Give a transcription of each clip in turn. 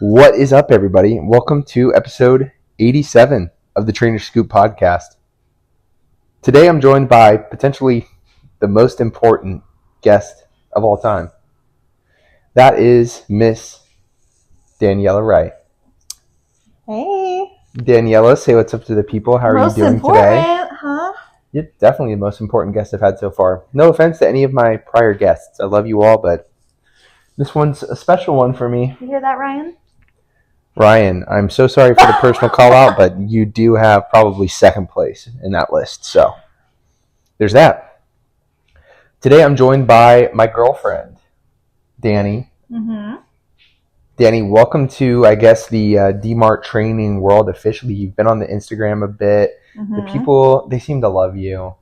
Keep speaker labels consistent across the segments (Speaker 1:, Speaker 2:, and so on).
Speaker 1: What is up, everybody? Welcome to episode 87 of the Trainer Scoop podcast. Today I'm joined by potentially the most important guest of all time. That is Miss Daniela Wright.
Speaker 2: Hey.
Speaker 1: Daniela, say what's up to the people. How are you doing today?
Speaker 2: Huh?
Speaker 1: You're definitely the most important guest I've had so far. No offense to any of my prior guests. I love you all, but this one's a special one for me.
Speaker 2: You hear that, Ryan?
Speaker 1: Ryan, I'm so sorry for the personal call out, but you do have probably second place in that list. So there's that. Today I'm joined by my girlfriend, Dani.
Speaker 2: Mm-hmm.
Speaker 1: Dani, welcome to, I guess, the Dmart Training world officially. You've been on the Instagram a bit.
Speaker 2: Mm-hmm.
Speaker 1: The people, they seem to love you.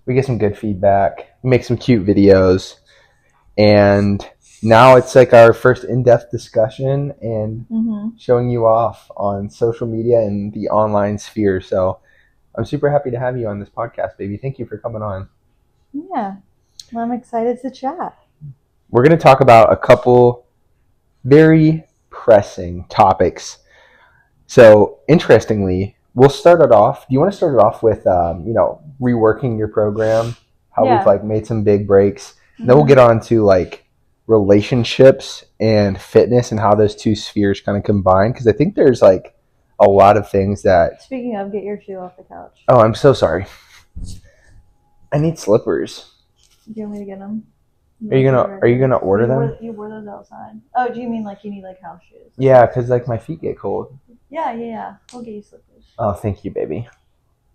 Speaker 1: We get some good feedback. We make some cute videos. And now it's like our first in-depth discussion and showing you off on social media and the online sphere. So I'm super happy to have you on this podcast, baby. Thank you for coming on.
Speaker 2: Yeah. Well, I'm excited to chat.
Speaker 1: We're going to talk about a couple very pressing topics. So interestingly, we'll start it off. Do you want to start it off with, reworking your program? How we've made some big breaks. Then we'll get on to relationships and fitness and how those two spheres kind of combine, because I think there's a lot of things that...
Speaker 2: Speaking of, get your shoe off the couch.
Speaker 1: Oh, I'm so sorry. I need slippers.
Speaker 2: Do you want me to get them?
Speaker 1: Are you gonna order them?
Speaker 2: You wore those outside. Oh, do you mean you need house shoes?
Speaker 1: Yeah, because my feet get cold.
Speaker 2: Yeah. We'll get you slippers.
Speaker 1: Oh, thank you, baby.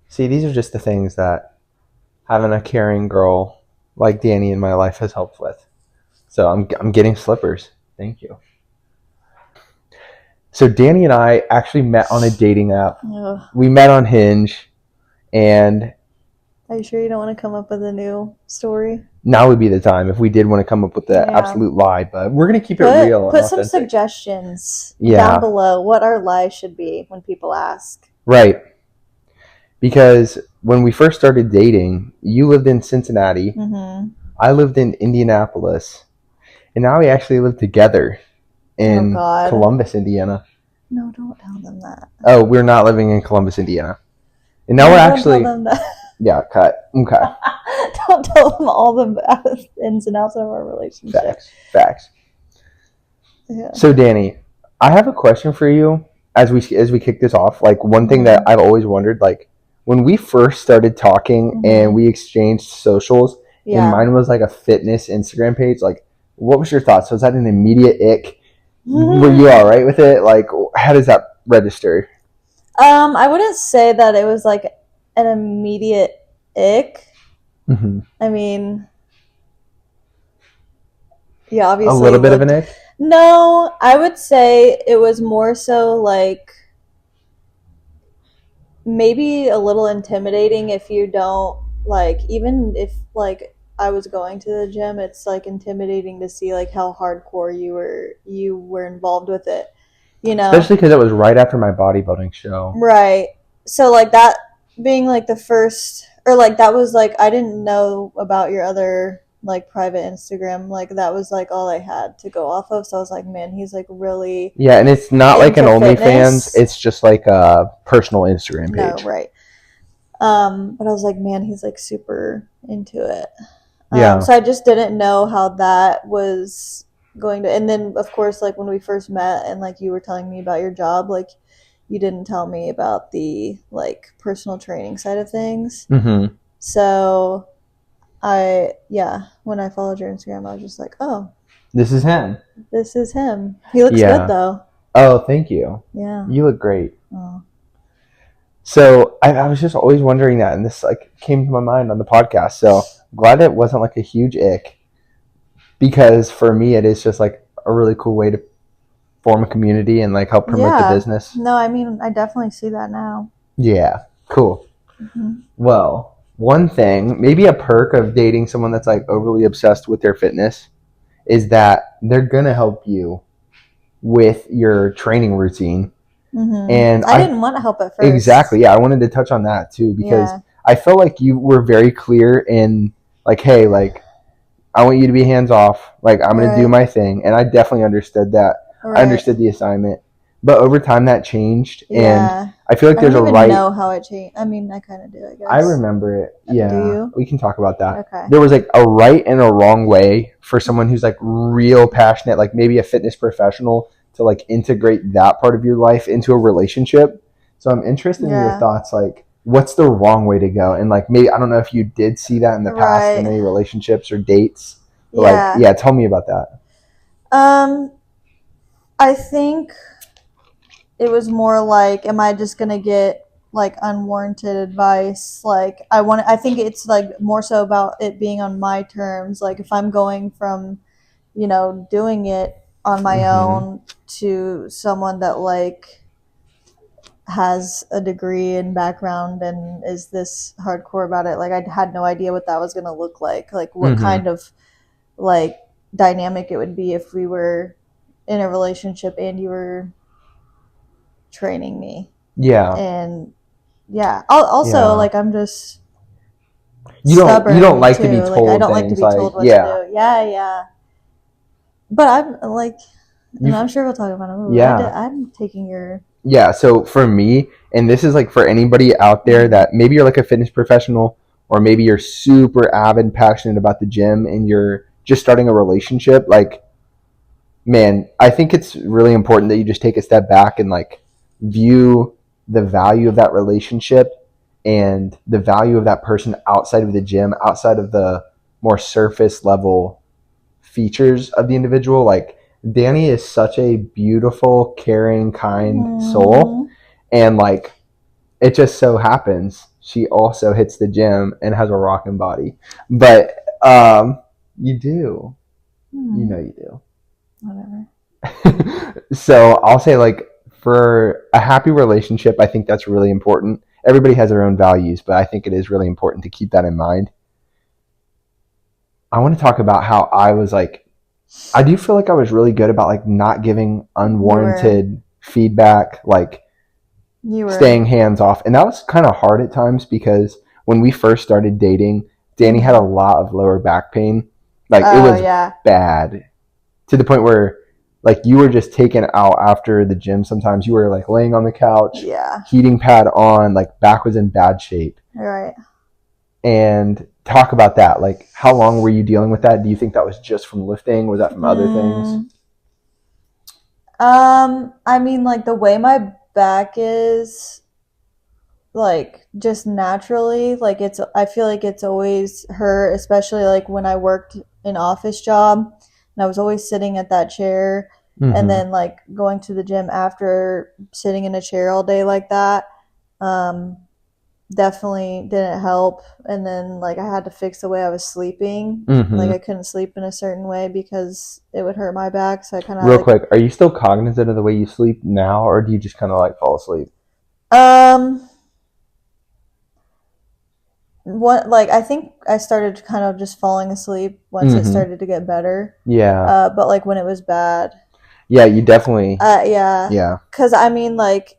Speaker 1: See, these are just the things that having a caring girl like Dani in my life has helped with. So I'm getting slippers. Thank you. So Dani and I actually met on a dating app.
Speaker 2: Ugh.
Speaker 1: We met on Hinge, and...
Speaker 2: Are you sure you don't want to come up with a new story?
Speaker 1: Now would be the time if we did want to come up with the absolute lie, but we're going to keep it real.
Speaker 2: Put some suggestions down below what our lie should be when people ask.
Speaker 1: Right. Because when we first started dating, you lived in Cincinnati.
Speaker 2: Mm-hmm.
Speaker 1: I lived in Indianapolis. And now we actually live together in Columbus, Indiana.
Speaker 2: No, don't tell them that.
Speaker 1: Oh, we're not living in Columbus, Indiana. And now we're actually...
Speaker 2: Tell them that.
Speaker 1: Yeah, cut. Okay.
Speaker 2: Don't tell them all the ins and outs of our relationship.
Speaker 1: Facts.
Speaker 2: Yeah.
Speaker 1: So, Dani, I have a question for you as we kick this off. One thing that I've always wondered, when we first started talking and we exchanged socials, and mine was a fitness Instagram page, what was your thoughts? Was that an immediate ick? Were you all right with it? How does that register?
Speaker 2: I wouldn't say that it was an immediate ick.
Speaker 1: Mm-hmm.
Speaker 2: I mean, yeah, obviously.
Speaker 1: A little bit of an ick?
Speaker 2: No, I would say it was more so maybe a little intimidating if you don't even if I was going to the gym, it's intimidating to see how hardcore you were involved with it,
Speaker 1: especially because it was right after my bodybuilding show,
Speaker 2: right? So that being the first, or that was I didn't know about your other private Instagram, that was all I had to go off of. So I was man, he's really,
Speaker 1: yeah. And it's not an
Speaker 2: fitness.
Speaker 1: OnlyFans, it's just a personal Instagram page.
Speaker 2: No, right. But I was man, he's super into it.
Speaker 1: Yeah.
Speaker 2: So I just didn't know how that was going to, and then of course when we first met and you were telling me about your job, you didn't tell me about the personal training side of things.
Speaker 1: Mm-hmm.
Speaker 2: So when I followed your Instagram, I was just oh,
Speaker 1: this is him.
Speaker 2: He looks good though.
Speaker 1: Oh, thank you.
Speaker 2: Yeah,
Speaker 1: you look great.
Speaker 2: Oh.
Speaker 1: So I was just always wondering that, and this came to my mind on the podcast. So I'm glad it wasn't a huge ick, because for me it is just a really cool way to form a community and help promote the business.
Speaker 2: No, I mean, I definitely see that now.
Speaker 1: Yeah, cool.
Speaker 2: Mm-hmm.
Speaker 1: Well, one thing, maybe a perk of dating someone that's overly obsessed with their fitness, is that they're gonna help you with your training routine.
Speaker 2: Mm-hmm.
Speaker 1: And
Speaker 2: I didn't want to help at first.
Speaker 1: Exactly. Yeah, I wanted to touch on that too, because I felt you were very clear in hey, I want you to be hands off. I'm going to do my thing. And I definitely understood that. I
Speaker 2: Right.
Speaker 1: understood the assignment. But over time that changed, and
Speaker 2: Yeah.
Speaker 1: I feel like
Speaker 2: I
Speaker 1: there's a
Speaker 2: don't even
Speaker 1: right.
Speaker 2: know how it changed. I mean, I kind of do, I
Speaker 1: I
Speaker 2: guess.
Speaker 1: remember it.
Speaker 2: Do
Speaker 1: Yeah,
Speaker 2: you?
Speaker 1: we can talk about that.
Speaker 2: Okay.
Speaker 1: There was like a right and a wrong way for someone who's like real passionate, like maybe a fitness professional, to like integrate that part of your life into a relationship. So I'm interested in your
Speaker 2: Yeah.
Speaker 1: thoughts, like what's the wrong way to go? And like maybe I don't know if you did see that in the past in
Speaker 2: Right.
Speaker 1: any relationships or dates. But like,
Speaker 2: Yeah.
Speaker 1: yeah, tell me about that.
Speaker 2: Um, I think it was more like, am I just gonna get like unwarranted advice? Like, I think it's like more so about it being on my terms. Like, if I'm going from, doing it on my
Speaker 1: Mm-hmm.
Speaker 2: own to someone that like has a degree and background and is this hardcore about it. Like, I had no idea what that was gonna look like what
Speaker 1: Mm-hmm.
Speaker 2: kind of like dynamic it would be if we were in a relationship and you were training me.
Speaker 1: Yeah.
Speaker 2: And yeah, also
Speaker 1: Yeah.
Speaker 2: like I'm just
Speaker 1: You don't
Speaker 2: stubborn
Speaker 1: like to be
Speaker 2: too. Like I
Speaker 1: told
Speaker 2: don't like to
Speaker 1: things
Speaker 2: be
Speaker 1: like,
Speaker 2: told what to
Speaker 1: yeah.
Speaker 2: do. Yeah, yeah. But I'm like, and
Speaker 1: You've
Speaker 2: I'm sure we'll talk about it. Ooh,
Speaker 1: yeah.
Speaker 2: I'm taking your.
Speaker 1: Yeah, so for me, and this is like for anybody out there
Speaker 2: Mm,
Speaker 1: that maybe you're like a fitness professional, or maybe you're super avid, passionate about the gym, and you're just starting a relationship, like, man, I think it's really important that you just take a step back and like view the value of that relationship and the value of that person outside of the gym, outside of the more surface level features of the individual. Like, Dani is such a beautiful, caring, kind soul,
Speaker 2: mm,
Speaker 1: and like it just so happens she also hits the gym and has a rocking body. But you do,
Speaker 2: mm,
Speaker 1: you do.
Speaker 2: whatever.
Speaker 1: So I'll say, like, for a happy relationship, I think that's really important. Everybody has their own values, but I think it is really important to keep that in mind. I want to talk about how I was like, I do feel like I was really good about like not giving
Speaker 2: You were,
Speaker 1: unwarranted feedback, like
Speaker 2: you were.
Speaker 1: staying hands off. And that was kind of hard at times because when we first started dating, Dani had a
Speaker 2: Mm-hmm.
Speaker 1: lot of lower back pain. Like, it
Speaker 2: Oh
Speaker 1: was
Speaker 2: yeah,
Speaker 1: bad to the point where like you were just taken out after the gym. Sometimes you were like laying on the couch,
Speaker 2: yeah.
Speaker 1: heating pad on, like back was in bad shape.
Speaker 2: You're right.
Speaker 1: And talk about that. Like, how long were you dealing with that? Do you think that was just from lifting? Was that from other things?
Speaker 2: Hmm. I mean, like the way my back is, like just naturally, like I feel like it's always hurt, especially like when I worked an office job and I was always sitting at that chair and
Speaker 1: Mm-hmm.
Speaker 2: then like going to the gym after sitting in a chair all day like that. Um, Definitely didn't help. And then like I had to fix the way I was sleeping. Like
Speaker 1: Mm-hmm.
Speaker 2: I couldn't sleep in a certain way because it would hurt my back. So I kind of
Speaker 1: Real
Speaker 2: like,
Speaker 1: quick, are you still cognizant of the way you sleep now, or do you just kind of like fall asleep?
Speaker 2: um, what like I think I started kind of just falling asleep once it
Speaker 1: Mm-hmm.
Speaker 2: started to get better.
Speaker 1: Yeah.
Speaker 2: But like when it was bad,
Speaker 1: Yeah, you definitely.
Speaker 2: yeah,
Speaker 1: Yeah.
Speaker 2: because I mean like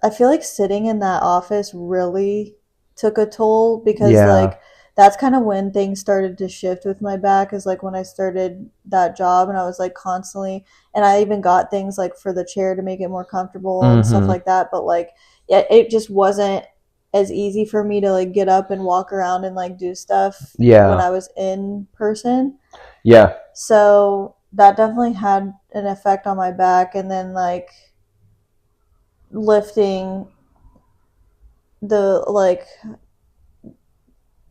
Speaker 2: I feel like sitting in that office really took a toll because
Speaker 1: Yeah.
Speaker 2: like that's kind of when things started to shift with my back is like when I started that job and I was like constantly, and I even got things like for the chair to make it more comfortable and stuff
Speaker 1: Mm-hmm.
Speaker 2: like that, but like yeah, it just wasn't as easy for me to like get up and walk around and like do stuff when
Speaker 1: Yeah.
Speaker 2: I was in person.
Speaker 1: Yeah.
Speaker 2: So that definitely had an effect on my back, and then like lifting the like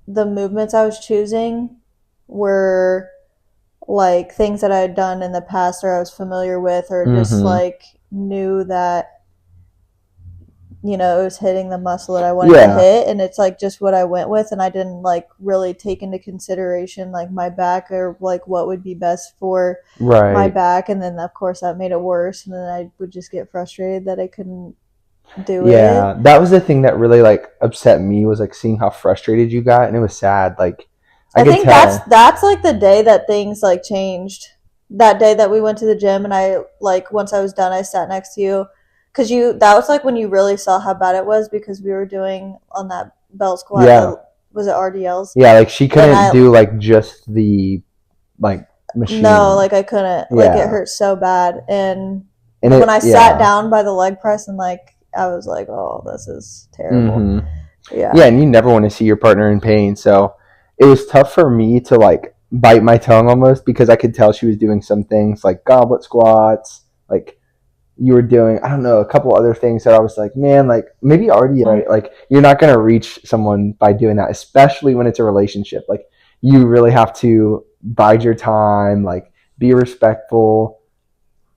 Speaker 2: the movements I was choosing were like things that I had done in the past or I was familiar with or just
Speaker 1: Mm-hmm.
Speaker 2: like knew that it was hitting the muscle that I wanted to
Speaker 1: Yeah.
Speaker 2: hit, and it's like just what I went with, and I didn't like really take into consideration like my back or like what would be best for my
Speaker 1: Right.
Speaker 2: back, and then of course that made it worse, and then I would just get frustrated that I couldn't do it.
Speaker 1: Yeah. That was the thing that really like upset me, was like seeing how frustrated you got, and it was sad. Like, I
Speaker 2: I
Speaker 1: could
Speaker 2: think that's
Speaker 1: tell.
Speaker 2: that's like the day that things like changed. That day that we went to the gym and I like once I was done I sat next to you cuz you that was like when you really saw how bad it was because we were doing on that belt squat
Speaker 1: Yeah.
Speaker 2: the was it RDLs?
Speaker 1: Yeah, like she
Speaker 2: And
Speaker 1: couldn't do like just the like machine.
Speaker 2: No, like I couldn't. Like it
Speaker 1: Yeah.
Speaker 2: hurt so bad. And
Speaker 1: And
Speaker 2: when I sat down by the leg press and like I was like, oh, this is terrible.
Speaker 1: Yeah, and you never want to see your partner in pain. So it was tough for me to like bite my tongue almost because I could tell she was doing some things like goblet squats, like you were doing, I don't know, a couple other things that I was like, man, like maybe already, right? Like you're not going to reach someone by doing that, especially when it's a relationship. Like you really have to bide your time, like be respectful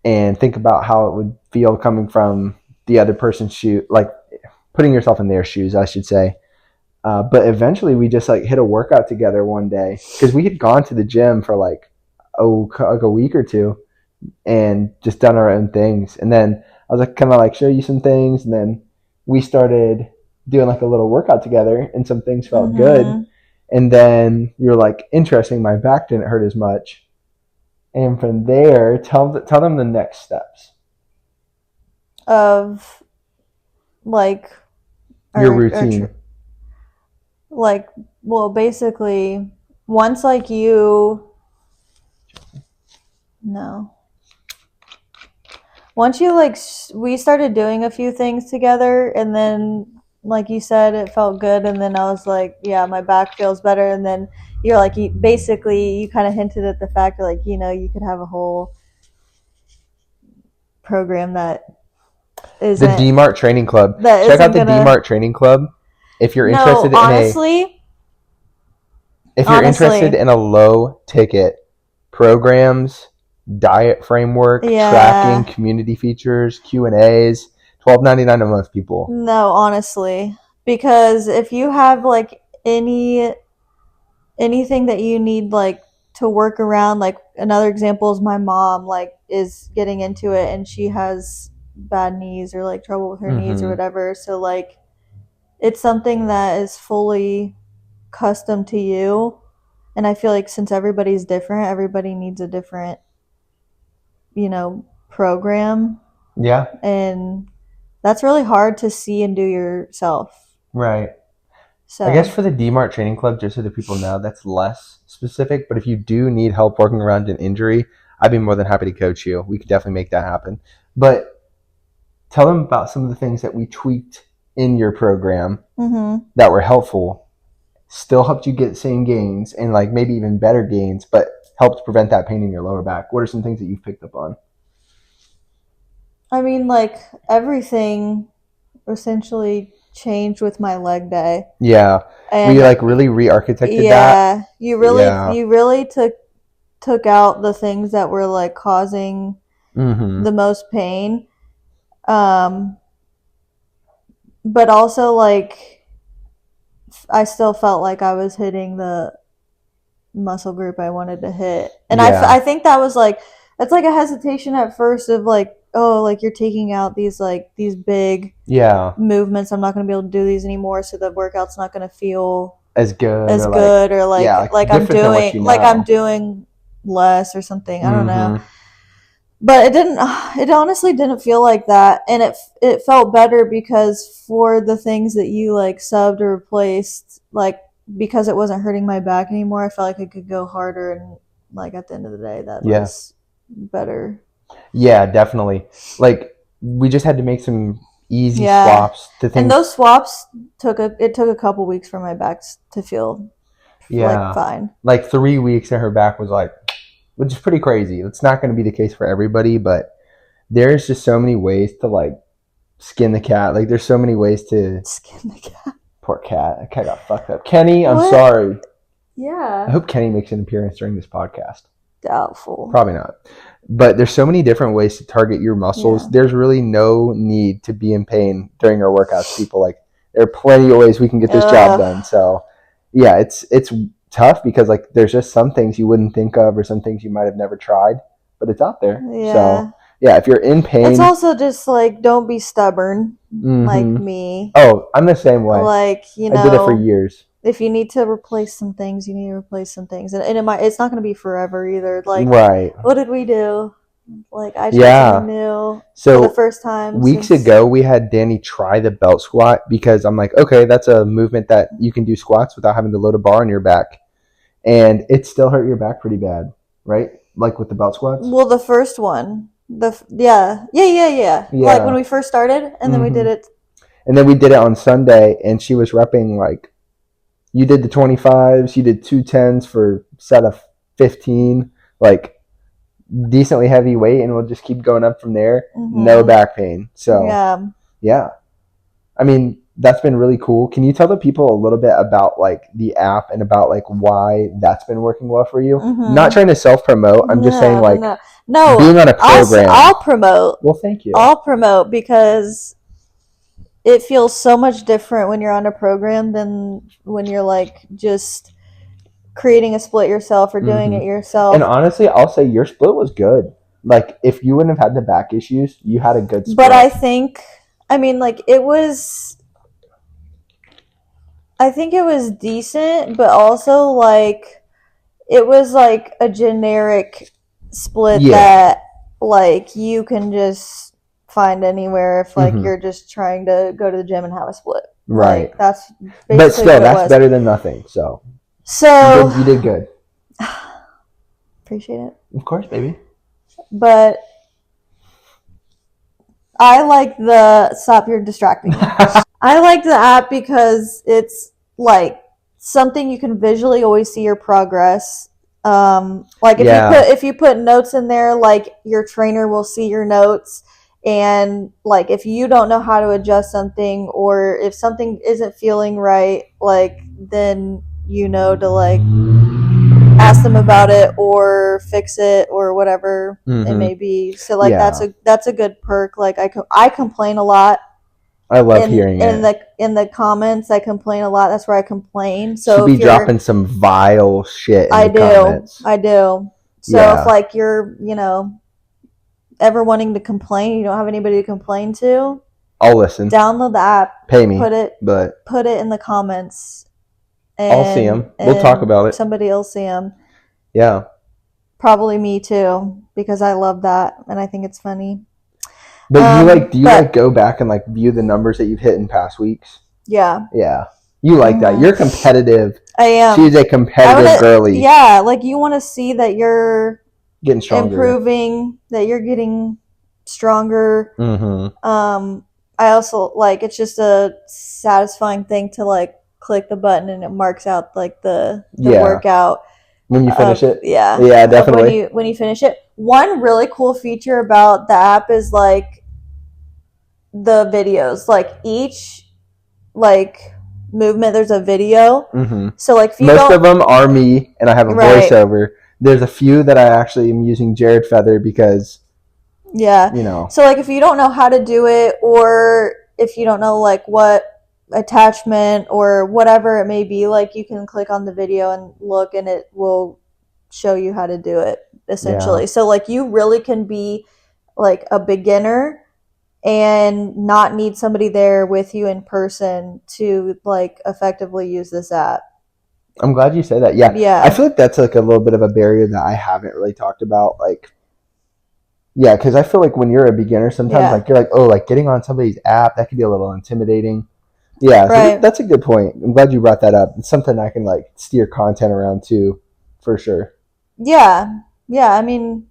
Speaker 1: and think about how it would feel coming from the other person's shoe, like putting yourself in their shoes, I should say. But eventually we just like hit a workout together one day because we had gone to the gym for like a week or two and just done our own things. And then I was like, kind of like show you some things. And then we started doing like a little workout together and some things felt good. And then you're like, interesting, my back didn't hurt as much. And from there, tell them the next steps.
Speaker 2: Of like
Speaker 1: your routine.
Speaker 2: Like, well, basically, once like you, no. Once you like, we started doing a few things together, and then, like you said, it felt good, and then I was like, yeah, my back feels better, and then you're like, basically, you kind of hinted at the fact that, like, you know, you could have a whole program that isn't
Speaker 1: the Dmart Training Club. Check out the Dmart Training Club if you're interested interested in a low ticket programs, diet framework, tracking, community features, Q&As, $12.99 a month, people.
Speaker 2: No, honestly, because if you have like anything that you need like to work around, like another example is my mom like is getting into it and she has bad knees or like trouble with her knees or whatever, so like it's something that is fully custom to you. And I feel like since everybody's different, everybody needs a different, you know, program.
Speaker 1: Yeah.
Speaker 2: And that's really hard to see and do yourself.
Speaker 1: Right. So I guess for the Dmart Training Club, just so that people know, that's less specific. But if you do need help working around an injury, I'd be more than happy to coach you. We could definitely make that happen. But tell them about some of the things that we tweaked in your program that were helpful, still helped you get the same gains and like maybe even better gains, but helped prevent that pain in your lower back. What are some things that you've picked up on?
Speaker 2: I mean, like everything essentially changed with my leg day.
Speaker 1: Yeah. And we like really re-architected that.
Speaker 2: You really took out the things that were like causing the most pain. But also like I still felt like I was hitting the muscle group I wanted to hit. And I think that was like, that's like a hesitation at first of like, oh, like you're taking out these big movements. I'm not going to be able to do these anymore. So the workout's not going to feel as good or like I'm doing less or something. I don't know. But it honestly didn't feel like that. And it felt better because for the things that you like subbed or replaced, like because it wasn't hurting my back anymore, I felt like I could go harder. And like at the end of the day, that was better. Yeah,
Speaker 1: definitely. Like we just had to make some easy swaps to things.
Speaker 2: And those swaps took a couple weeks for my back to feel like fine.
Speaker 1: Like 3 weeks and her back was like, which is pretty crazy. It's not going to be the case for everybody, but there's just so many ways to like skin the cat. Like there's so many ways to
Speaker 2: skin the cat.
Speaker 1: Poor cat. That cat got fucked up. Kenny, I'm sorry.
Speaker 2: Yeah.
Speaker 1: I hope Kenny makes an appearance during this podcast.
Speaker 2: Doubtful.
Speaker 1: Probably not. But there's so many different ways to target your muscles. Yeah. There's really no need to be in pain during our workouts, people. Like there are plenty of ways we can get this job done. So yeah, it's tough because like there's just some things you wouldn't think of or some things you might have never tried, but it's out there.
Speaker 2: Yeah.
Speaker 1: So yeah, if you're in pain,
Speaker 2: it's also just like don't be stubborn like me.
Speaker 1: Oh, I'm the same way.
Speaker 2: Like, you know,
Speaker 1: I did it for years.
Speaker 2: If you need to replace some things, you need to replace some things, and it's not going to be forever either. Like, what did we do? Like I tried something new for the first time.
Speaker 1: Weeks ago, we had Danny try the belt squat because I'm like, okay, that's a movement that you can do squats without having to load a bar on your back, and it still hurt your back pretty bad, right? Like with the belt squats?
Speaker 2: Well, the first one. Yeah. Like when we first started, and then we did it.
Speaker 1: And then we did it on Sunday, and she was repping like, you did the 25s, you did 210s for set of 15, like decently heavy weight, and we'll just keep going up from there. No back pain. So yeah. I mean, that's been really cool. Can you tell the people a little bit about like the app and about like why that's been working well for you? Not trying to self-promote. I'm just saying like
Speaker 2: no,
Speaker 1: being on a program.
Speaker 2: I'll promote.
Speaker 1: Well, thank you.
Speaker 2: I'll promote because it feels so much different when you're on a program than when you're like just creating a split yourself or doing it yourself.
Speaker 1: And honestly, I'll say your split was good. Like if you wouldn't have had the back issues, you had a good split.
Speaker 2: But I think like it was decent, but also like it was like a generic split that like you can just find anywhere if like you're just trying to go to the gym and have a split.
Speaker 1: Right.
Speaker 2: Like, that's basically
Speaker 1: but still, that's better than nothing. So you did good.
Speaker 2: Appreciate it.
Speaker 1: Of course, baby.
Speaker 2: But I like stop, you're distracting me. I like the app because it's like something you can visually always see your progress. Like if you put notes in there, like your trainer will see your notes, and like if you don't know how to adjust something or if something isn't feeling right, like then you know to like ask them about it or fix it or whatever it may be. So like that's a good perk. Like I complain a lot.
Speaker 1: I love hearing it.
Speaker 2: In the comments, I complain a lot. That's where I complain. So
Speaker 1: be dropping some vile shit in the comments.
Speaker 2: I do. So if like you're, ever wanting to complain, you don't have anybody to complain to,
Speaker 1: I'll listen.
Speaker 2: Download the app.
Speaker 1: Pay me.
Speaker 2: Put it in the comments. And,
Speaker 1: I'll see them. We'll talk about it.
Speaker 2: Somebody will see them.
Speaker 1: Yeah.
Speaker 2: Probably me too, because I love that and I think it's funny.
Speaker 1: But do you go back and like view the numbers that you've hit in past weeks?
Speaker 2: Yeah.
Speaker 1: Yeah. You like that. You're competitive.
Speaker 2: I am.
Speaker 1: She's a competitive girly.
Speaker 2: Yeah, like you want to see that you're
Speaker 1: getting stronger,
Speaker 2: improving, that you're getting stronger. I also like, it's just a satisfying thing to like click the button and it marks out like the workout
Speaker 1: when you finish it.
Speaker 2: Yeah,
Speaker 1: definitely.
Speaker 2: When you finish it. One really cool feature about the app is like the videos. Like each like movement, there's a video. So like if you
Speaker 1: most of them are me and I have a voiceover. There's a few that I actually am using Jared Feather because so like if you don't know how to do it, or if you don't know like what attachment or whatever it may be, like you can click on the video and look and it will show you how to do it essentially. So like you really can be like a beginner and not need somebody there with you in person to like effectively use this app. I'm glad you say that. Yeah. I feel like that's like a little bit of a barrier that I haven't really talked about. Like, yeah, because I feel like when you're a beginner, sometimes like you're like, oh, like getting on somebody's app, that could be a little intimidating. Yeah, so that's a good point. I'm glad you brought that up. It's something I can like steer content around too, for sure.
Speaker 2: Yeah. I mean,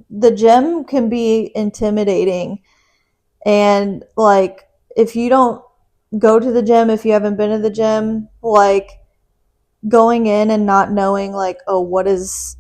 Speaker 2: the gym can be intimidating, and like if you don't go to the gym, if you haven't been to the gym, like going in and not knowing like, oh, what is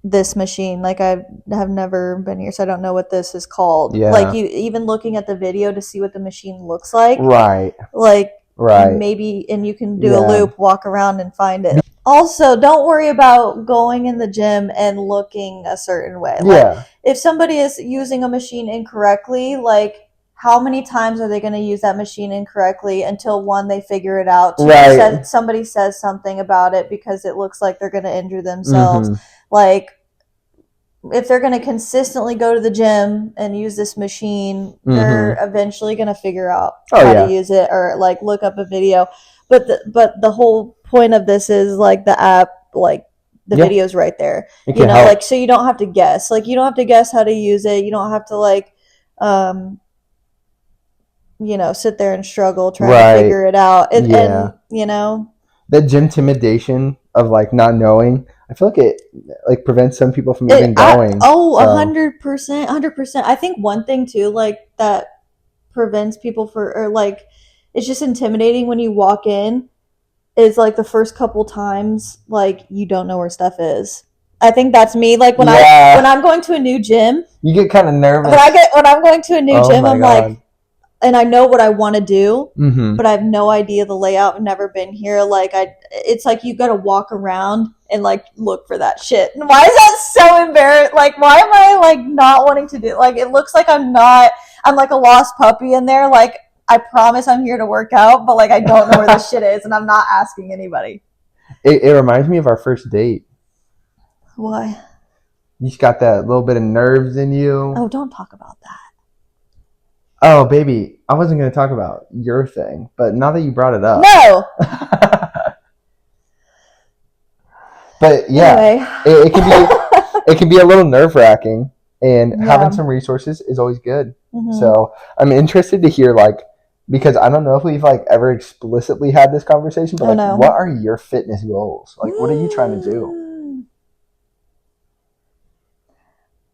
Speaker 2: this machine? Like I have never been here, so I don't know what this is called. Like you even looking at the video to see what the machine looks like. Like maybe, and you can do a loop, walk around and find it. Also, don't worry about going in the gym and looking a certain way. Like if somebody is using a machine incorrectly, like how many times are they going to use that machine incorrectly until one, they figure it out, two, somebody says something about it because it looks like they're going to injure themselves. Like if they're going to consistently go to the gym and use this machine, they're eventually going to figure out how to use it or like look up a video. But the whole point of this is like the app, like the video's right there, you know, like, so you don't have to guess, like you don't have to guess how to use it. You don't have to like, you know, sit there and struggle trying to figure it out. And you know,
Speaker 1: that gym intimidation of like not knowing, I feel like it like prevents some people from even
Speaker 2: I,
Speaker 1: going.
Speaker 2: oh,
Speaker 1: So
Speaker 2: 100%, 100%. I think one thing too, like that prevents people or like it's just intimidating when you walk in is like the first couple times like you don't know where stuff is. I think that's me. Like when
Speaker 1: yeah,
Speaker 2: I'm going to a new gym,
Speaker 1: you get kind of nervous.
Speaker 2: when I'm going to a new
Speaker 1: Oh
Speaker 2: gym,
Speaker 1: my
Speaker 2: I'm
Speaker 1: god.
Speaker 2: like, and I know what I want to do,
Speaker 1: Mm-hmm.
Speaker 2: but I have no idea the layout. I've never been here. Like it's like you got to walk around and like look for that shit. And why is that so embarrassing? Like, why am I like not wanting to do? Like, it looks like I'm like a lost puppy in there. Like, I promise I'm here to work out, but like I don't know where this shit is, and I'm not asking anybody.
Speaker 1: It reminds me of our first date.
Speaker 2: Why?
Speaker 1: You just got that little bit of nerves in you.
Speaker 2: Oh, don't talk about that.
Speaker 1: Oh, baby, I wasn't going to talk about your thing, but now that you brought it up.
Speaker 2: No.
Speaker 1: But yeah,
Speaker 2: anyway.
Speaker 1: it can be a little nerve-wracking, and
Speaker 2: Yeah.
Speaker 1: having some resources is always good.
Speaker 2: Mm-hmm.
Speaker 1: So I'm interested to hear, like, because I don't know if we've like ever explicitly had this conversation, but like, what are your fitness goals? Like, what are you trying to do?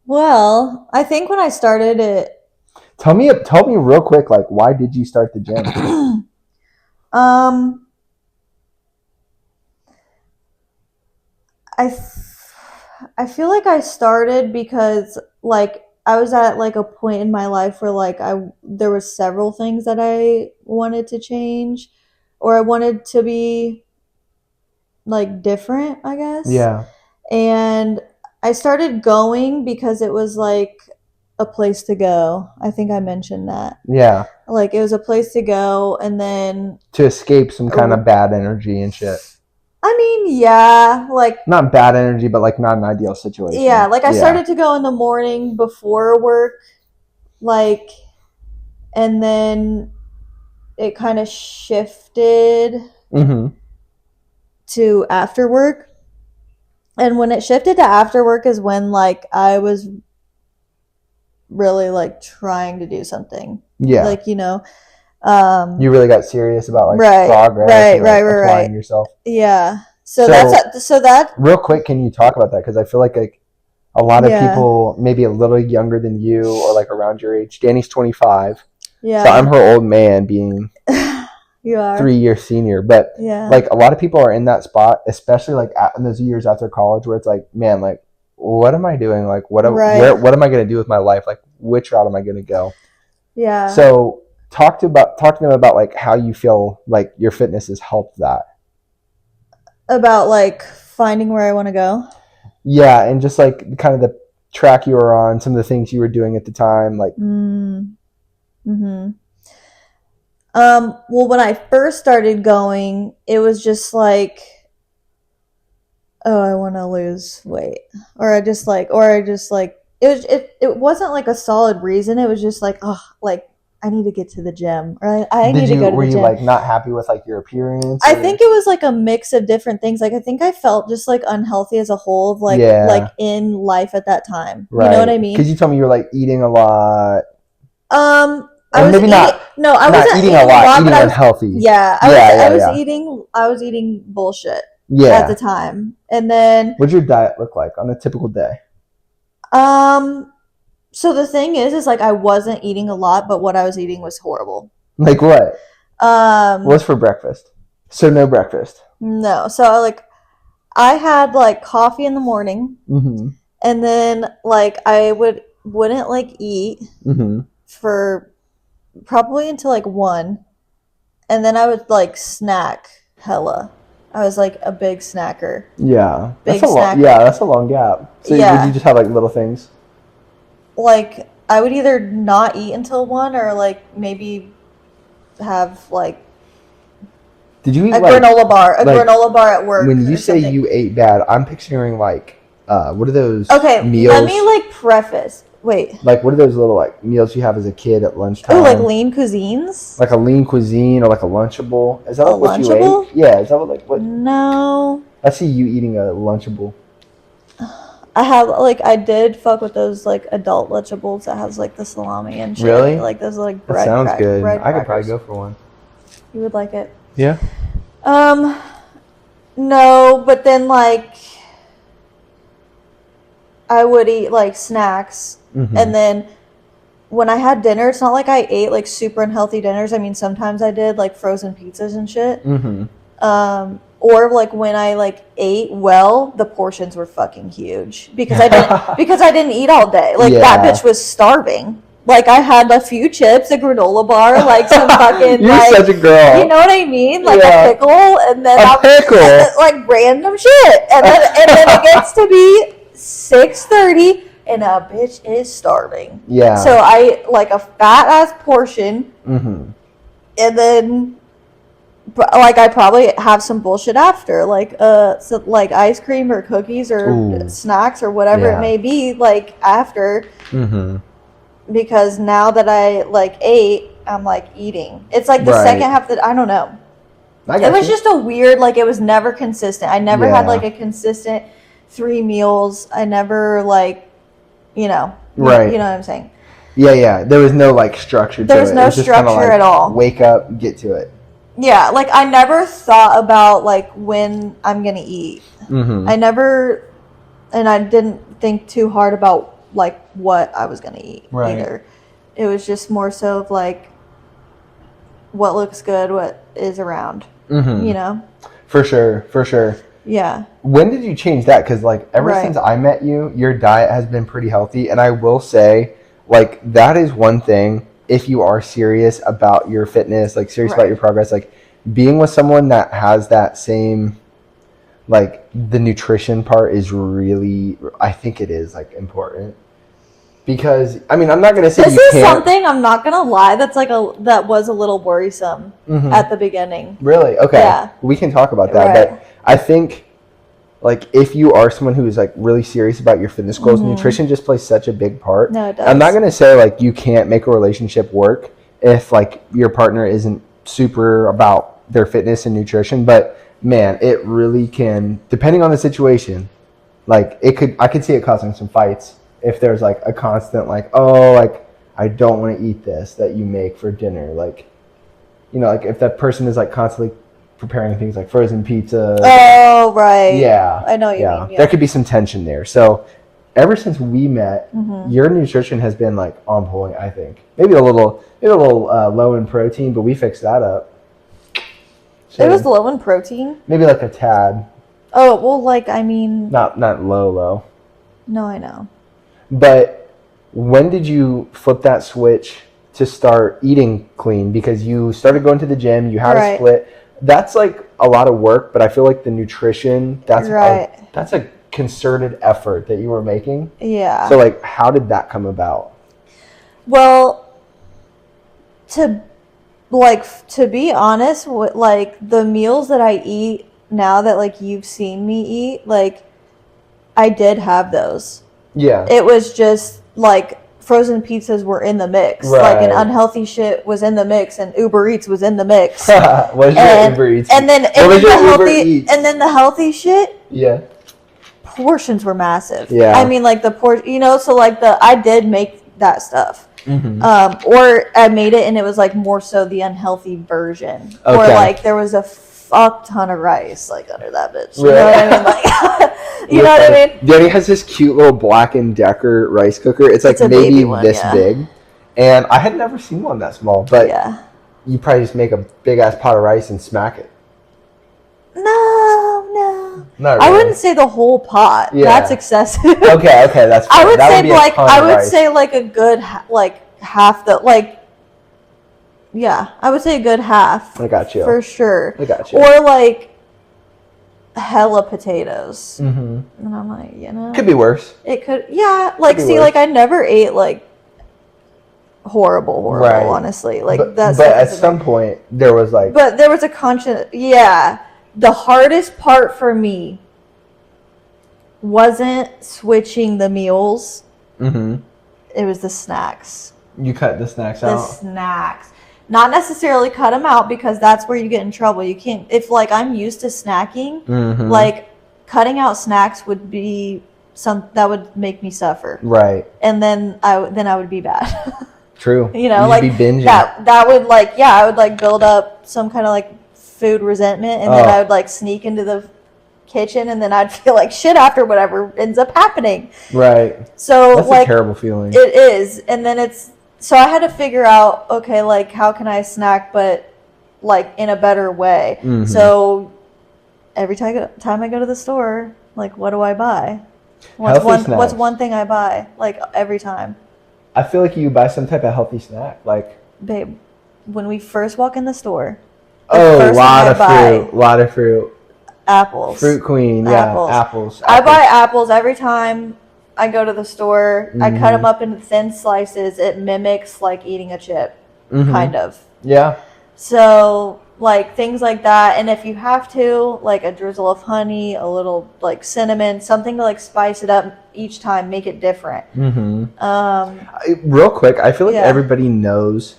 Speaker 2: Well, I think when I started it,
Speaker 1: tell me real quick, like, why did you start the gym?
Speaker 2: I feel like I started because like I was at like a point in my life where like there was several things that I wanted to change, or I wanted to be like different, I guess.
Speaker 1: Yeah.
Speaker 2: And I started going because it was like a place to go. I think I mentioned that.
Speaker 1: Yeah.
Speaker 2: Like it was a place to go, and then
Speaker 1: to escape some kind of bad energy and shit.
Speaker 2: I mean, yeah, like
Speaker 1: not bad energy, but like not an ideal situation.
Speaker 2: Yeah, like I started to go in the morning before work, like, and then it kind of shifted to after work. And when it shifted to after work is when like I was really like trying to do something. Yeah. Like, you know,
Speaker 1: you really got serious about like progress and like applying yourself.
Speaker 2: Yeah. So that
Speaker 1: real quick, can you talk about that? Because I feel like a lot of people maybe a little younger than you or like around your age. Danny's 25. Yeah. So I'm her old man being
Speaker 2: you are
Speaker 1: 3-year senior. But like a lot of people are in that spot, especially like in those years after college where it's like, man, like what am I doing? Like what am I gonna do with my life? Like which route am I gonna go?
Speaker 2: Yeah.
Speaker 1: So talk to them about like how you feel like your fitness has helped that.
Speaker 2: About like finding where I want to go. Yeah,
Speaker 1: and just like kind of the track you were on, some of the things you were doing at the time, like.
Speaker 2: Well, when I first started going, it was just like, oh, I want to lose weight, or I just like it wasn't like a solid reason. It was just like, oh, like I need to get to the gym, or I need to go to the gym.
Speaker 1: Were you like not happy with like your appearance?
Speaker 2: I think it was like a mix of different things. Like I think I felt just like unhealthy as a whole of like in life at that time. Right. You know what I mean?
Speaker 1: Because you told me you were like eating a lot.
Speaker 2: I was eating a lot, eating unhealthy. Yeah, I was eating bullshit. Yeah. At the time, and then
Speaker 1: what'd your diet look like on a typical day?
Speaker 2: So the thing is like I wasn't eating a lot, but what I was eating was horrible.
Speaker 1: Like what? What's for breakfast? So no breakfast.
Speaker 2: No. So like I had like coffee in the morning, and then like I wouldn't like eat for probably until like 1, and then I would like snack hella. I was like a big snacker.
Speaker 1: Yeah. That's a long gap. So would you just have like little things?
Speaker 2: Like I would either not eat until 1 or like maybe have like
Speaker 1: did you eat
Speaker 2: a granola bar at work.
Speaker 1: When you say you ate bad, I'm picturing like what are those
Speaker 2: meals? Let me like preface. Wait.
Speaker 1: Like what are those little like meals you have as a kid at lunchtime?
Speaker 2: Oh, like lean cuisines?
Speaker 1: Like a lean cuisine or like a Lunchable? Is that what you ate? Yeah, is that what
Speaker 2: No.
Speaker 1: I see you eating a Lunchable.
Speaker 2: I did fuck with those like adult Lunchables that has like the salami and shit.
Speaker 1: Really?
Speaker 2: Like those like bread.
Speaker 1: That sounds good. I could
Speaker 2: crackers.
Speaker 1: probably go for one.
Speaker 2: You would like it?
Speaker 1: Yeah.
Speaker 2: No, but then like I would eat like snacks, and then when I had dinner, it's not like I ate like super unhealthy dinners. I mean, sometimes I did like frozen pizzas and shit. Or like when I like ate well, the portions were fucking huge because I didn't eat all day. Like that bitch was starving. Like I had a few chips, a granola bar, like some fucking
Speaker 1: You're
Speaker 2: like,
Speaker 1: such a girl.
Speaker 2: you know what I mean? Like a pickle, and then like random shit, and then it gets to be 6:30, and a bitch is starving.
Speaker 1: Yeah.
Speaker 2: So I like a fat ass portion, and then like I probably have some bullshit after, like so, like ice cream or cookies or snacks or whatever it may be, like after. Because now that I like ate, I'm like eating. It's like the second half that I don't know. It was just a weird, like it was never consistent. I never had like a consistent 3 meals. I never like, you know what I'm saying.
Speaker 1: Yeah. There was no like structure to it.
Speaker 2: There was no structure at all.
Speaker 1: Wake up, get to it.
Speaker 2: Yeah, like I never thought about like when I'm gonna eat. I never, and I didn't think too hard about like what I was gonna eat either. It was just more so of like what looks good, what is around. You know? For
Speaker 1: sure.
Speaker 2: Yeah.
Speaker 1: When did you change that? Because like ever since I met you, your diet has been pretty healthy, and I will say like that is one thing. If you are serious about your fitness, like serious about your progress, like being with someone that has that same, like the nutrition part is really, I think it is like important. Because I mean, I'm not gonna say
Speaker 2: this is something, I'm not gonna lie, that's like that was a little worrisome at the beginning.
Speaker 1: Really? Okay. Yeah. We can talk about that, but I think like if you are someone who is like really serious about your fitness goals, nutrition just plays such a big part.
Speaker 2: No, it does.
Speaker 1: I'm not gonna say like you can't make a relationship work if like your partner isn't super about their fitness and nutrition, but man, it really can, depending on the situation, like I could see it causing some fights if there's like a constant like, oh, like I don't want to eat this that you make for dinner, like, you know, like if that person is like constantly preparing things like frozen pizza.
Speaker 2: Oh, right.
Speaker 1: Yeah.
Speaker 2: I know what you mean. Yeah.
Speaker 1: There could be some tension there. So ever since we met, your nutrition has been like on point, I think. Maybe a little low in protein, but we fixed that up. So
Speaker 2: it was low in protein?
Speaker 1: Maybe like a tad.
Speaker 2: Oh, well, like, I mean...
Speaker 1: Not low.
Speaker 2: No, I know.
Speaker 1: But when did you flip that switch to start eating clean? Because you started going to the gym, you had a split. That's like a lot of work, but I feel like the nutrition, that's a concerted effort that you were making.
Speaker 2: Yeah.
Speaker 1: So like, how did that come about?
Speaker 2: Well, to be honest, like the meals that I eat now that like you've seen me eat, like I did have those. Yeah. It was just like frozen pizzas were in the mix. Like an unhealthy shit was in the mix, and Uber Eats was in the mix.
Speaker 1: What was your Uber Eats?
Speaker 2: And then the healthy shit. Yeah. Portions were massive. Yeah. I mean, like the portion, so like I did make that stuff. Or I made it and it was like more so the unhealthy version. Okay. Or like there was a fuck ton of rice like under that bitch. You know what I mean? Like, you know what I mean?
Speaker 1: Dani has this cute little Black & Decker rice cooker. It's like maybe this big. And I had never seen one that small, but you probably just make a big ass pot of rice and smack it.
Speaker 2: No.
Speaker 1: Not really.
Speaker 2: I wouldn't say the whole pot. Yeah. That's excessive.
Speaker 1: Okay, that's fair.
Speaker 2: I would say like a good half the I would say a good half.
Speaker 1: I got you.
Speaker 2: For sure.
Speaker 1: I got you.
Speaker 2: Or like hella potatoes. And I'm like,
Speaker 1: could be worse.
Speaker 2: It could, like see worse. Like I never ate like horrible, honestly. Like
Speaker 1: but at some point there was like
Speaker 2: a conscious the hardest part for me wasn't switching the meals. It was the snacks.
Speaker 1: You cut the snacks out?
Speaker 2: The snacks. Not necessarily cut them out, because that's where you get in trouble. You can't, if like I'm used to snacking, like cutting out snacks would be that would make me suffer. Right. And then I would be bad.
Speaker 1: True.
Speaker 2: You'd like be binging. That would like, I would like build up some kind of like food resentment, and then I would like sneak into the kitchen, and then I'd feel like shit after whatever ends up happening.
Speaker 1: Right.
Speaker 2: So
Speaker 1: That's
Speaker 2: like
Speaker 1: a terrible feeling.
Speaker 2: it is, and then it's so I had to figure out, okay, like how can I snack but like in a better way.
Speaker 1: Mm-hmm.
Speaker 2: So every time I go to the store, like what do I buy? What's one thing I buy like every time?
Speaker 1: I feel like you buy some type of healthy snack, like
Speaker 2: Babe, when we first walk in the store,
Speaker 1: a lot of fruit.
Speaker 2: Apples.
Speaker 1: Fruit queen, yeah, apples.
Speaker 2: I buy apples every time I go to the store.
Speaker 1: Mm-hmm.
Speaker 2: I cut them up into thin slices. It mimics like eating a chip, kind of.
Speaker 1: Yeah.
Speaker 2: So like things like that, and if you have to, like a drizzle of honey, a little like cinnamon, something to like spice it up each time, make it different.
Speaker 1: Real quick, I feel like everybody knows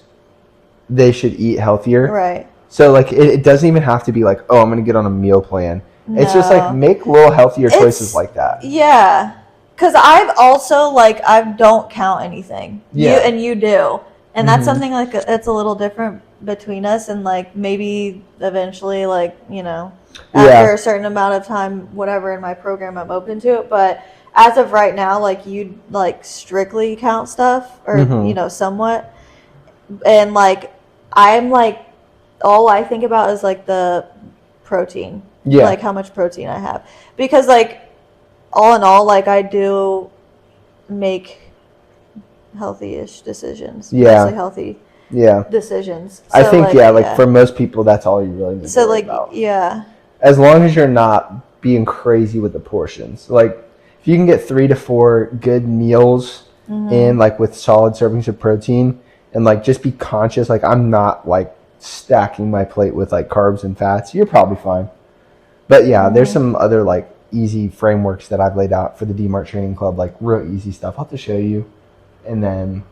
Speaker 1: they should eat healthier.
Speaker 2: Right.
Speaker 1: So like it doesn't even have to be like, oh, I'm gonna get on a meal plan. No. It's just like make little healthier choices like that.
Speaker 2: Yeah. Because I've also like I don't count anything. Yeah. You do. And that's something like it's a little different between us, and like maybe eventually, like, you know, after a certain amount of time, whatever in my program, I'm open to it. But as of right now, like you like strictly count stuff, or you know, somewhat, and like I'm like all I think about is like the protein, like how much protein I have, because like all in all, like I do make healthy-ish decisions, mostly healthy decisions. So
Speaker 1: I think
Speaker 2: like,
Speaker 1: for most people that's all you really need to worry about. As long as you're not being crazy with the portions, like if you can get 3 to 4 good meals in, like with solid servings of protein, and like just be conscious, like I'm not like stacking my plate with like carbs and fats, you're probably fine. But there's some other like easy frameworks that I've laid out for the Dmart Training Club, like real easy stuff. I'll have to show you, and then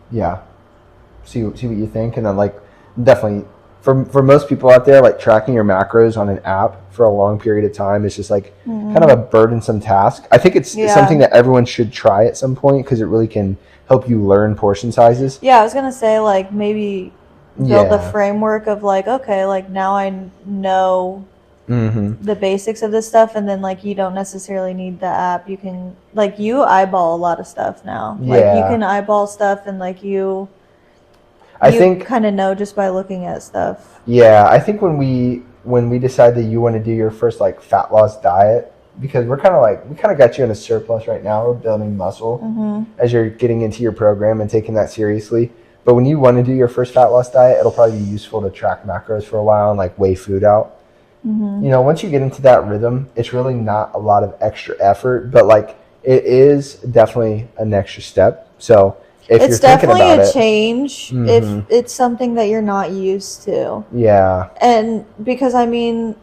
Speaker 1: see what you think. And then like definitely for most people out there, like tracking your macros on an app for a long period of time is just like kind of a burdensome task. I think it's something that everyone should try at some point, because it really can help you learn portion sizes.
Speaker 2: I was gonna say like maybe build the framework of like, okay, like now I know the basics of this stuff, and then like you don't necessarily need the app. You can like you eyeball a lot of stuff now. Like you can eyeball stuff, and like you think kind of know just by looking at stuff.
Speaker 1: I think when we decide that you want to do your first like fat loss diet, because we kind of got you in a surplus right now. We're building muscle as you're getting into your program and taking that seriously. But when you want to do your first fat loss diet, it'll probably be useful to track macros for a while and like weigh food out. You know, once you get into that rhythm, it's really not a lot of extra effort, but like it is definitely an extra step. So if
Speaker 2: it's definitely a change if it's something that you're not used to. And because I mean,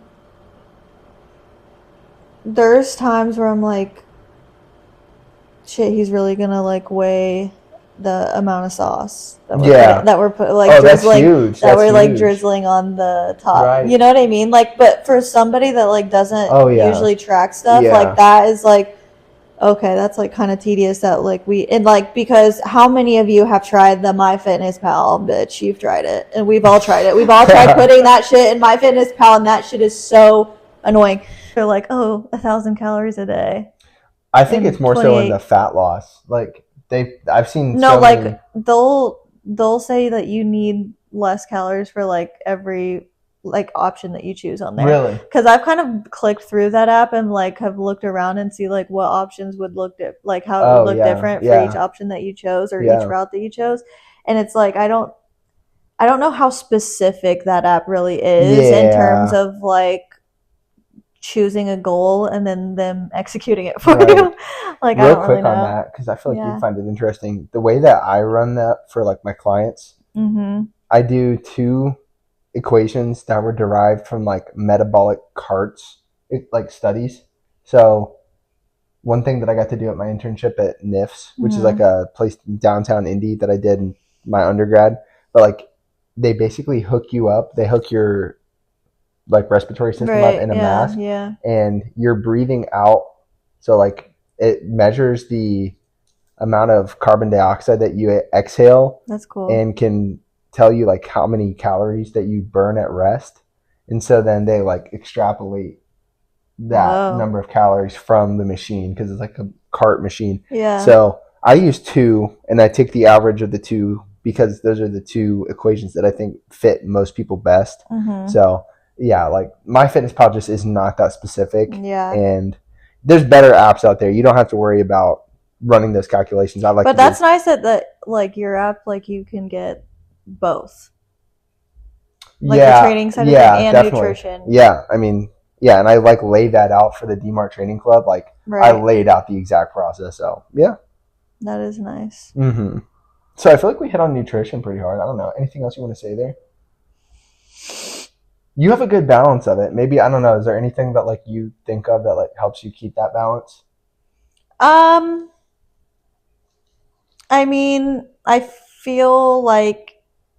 Speaker 2: there's times where I'm like, shit, he's really gonna like weigh the amount of sauce that we're drizzling on the top. Right. You know what I mean? Like, but for somebody that like doesn't usually track stuff, like that is like, okay, that's like kind of tedious that like because how many of you have tried the MyFitnessPal? Bitch, you've tried it, and we've all tried it. We've all tried putting that shit in MyFitnessPal, and that shit is so annoying. They're like, 1,000 calories a day.
Speaker 1: I think it's more 28. So in the fat loss, like I've seen
Speaker 2: they'll say that you need less calories for like every like option that you choose on there.
Speaker 1: Really?
Speaker 2: Because I've kind of clicked through that app and like have looked around and see like what options would look like how it would look different for each option that you chose, or each route that you chose. And it's like I don't know how specific that app really is in terms of like choosing a goal and then them executing it for you. Like,
Speaker 1: real quick on that, because I feel like you find it interesting. The way that I run that for like my clients, I do 2 equations that were derived from like metabolic carts, like studies. So one thing that I got to do at my internship at NIFS, which is like a place in downtown Indy that I did in my undergrad, but like they basically hook you up. They hook your like respiratory system up in a mask, and you're breathing out. So like it measures the amount of carbon dioxide that you exhale.
Speaker 2: That's cool.
Speaker 1: And can tell you like how many calories that you burn at rest. And so then they like extrapolate that
Speaker 2: Whoa.
Speaker 1: number of calories from the machine because it's like a cart machine.
Speaker 2: Yeah.
Speaker 1: So I use 2, and I take the average of the 2 because those are the 2 equations that I think fit most people best.
Speaker 2: Mm-hmm.
Speaker 1: So yeah, like MyFitnessPal just is not that specific,
Speaker 2: Yeah.
Speaker 1: and there's better apps out there. You don't have to worry about running those calculations. I like
Speaker 2: But
Speaker 1: to
Speaker 2: that's nice that like your app, like you can get both. Like the training side of thing and
Speaker 1: definitely.
Speaker 2: nutrition.
Speaker 1: Yeah, I mean, yeah, and I like laid that out for the Dmart Training Club. Like I
Speaker 2: Right.
Speaker 1: laid out the exact process. So yeah.
Speaker 2: That is nice.
Speaker 1: Mm-hmm. So I feel like we hit on nutrition pretty hard. I don't know. Anything else you want to say there? You have a good balance of it. Maybe I don't know. Is there anything that like you think of that like helps you keep that balance?
Speaker 2: Um, I mean, I feel like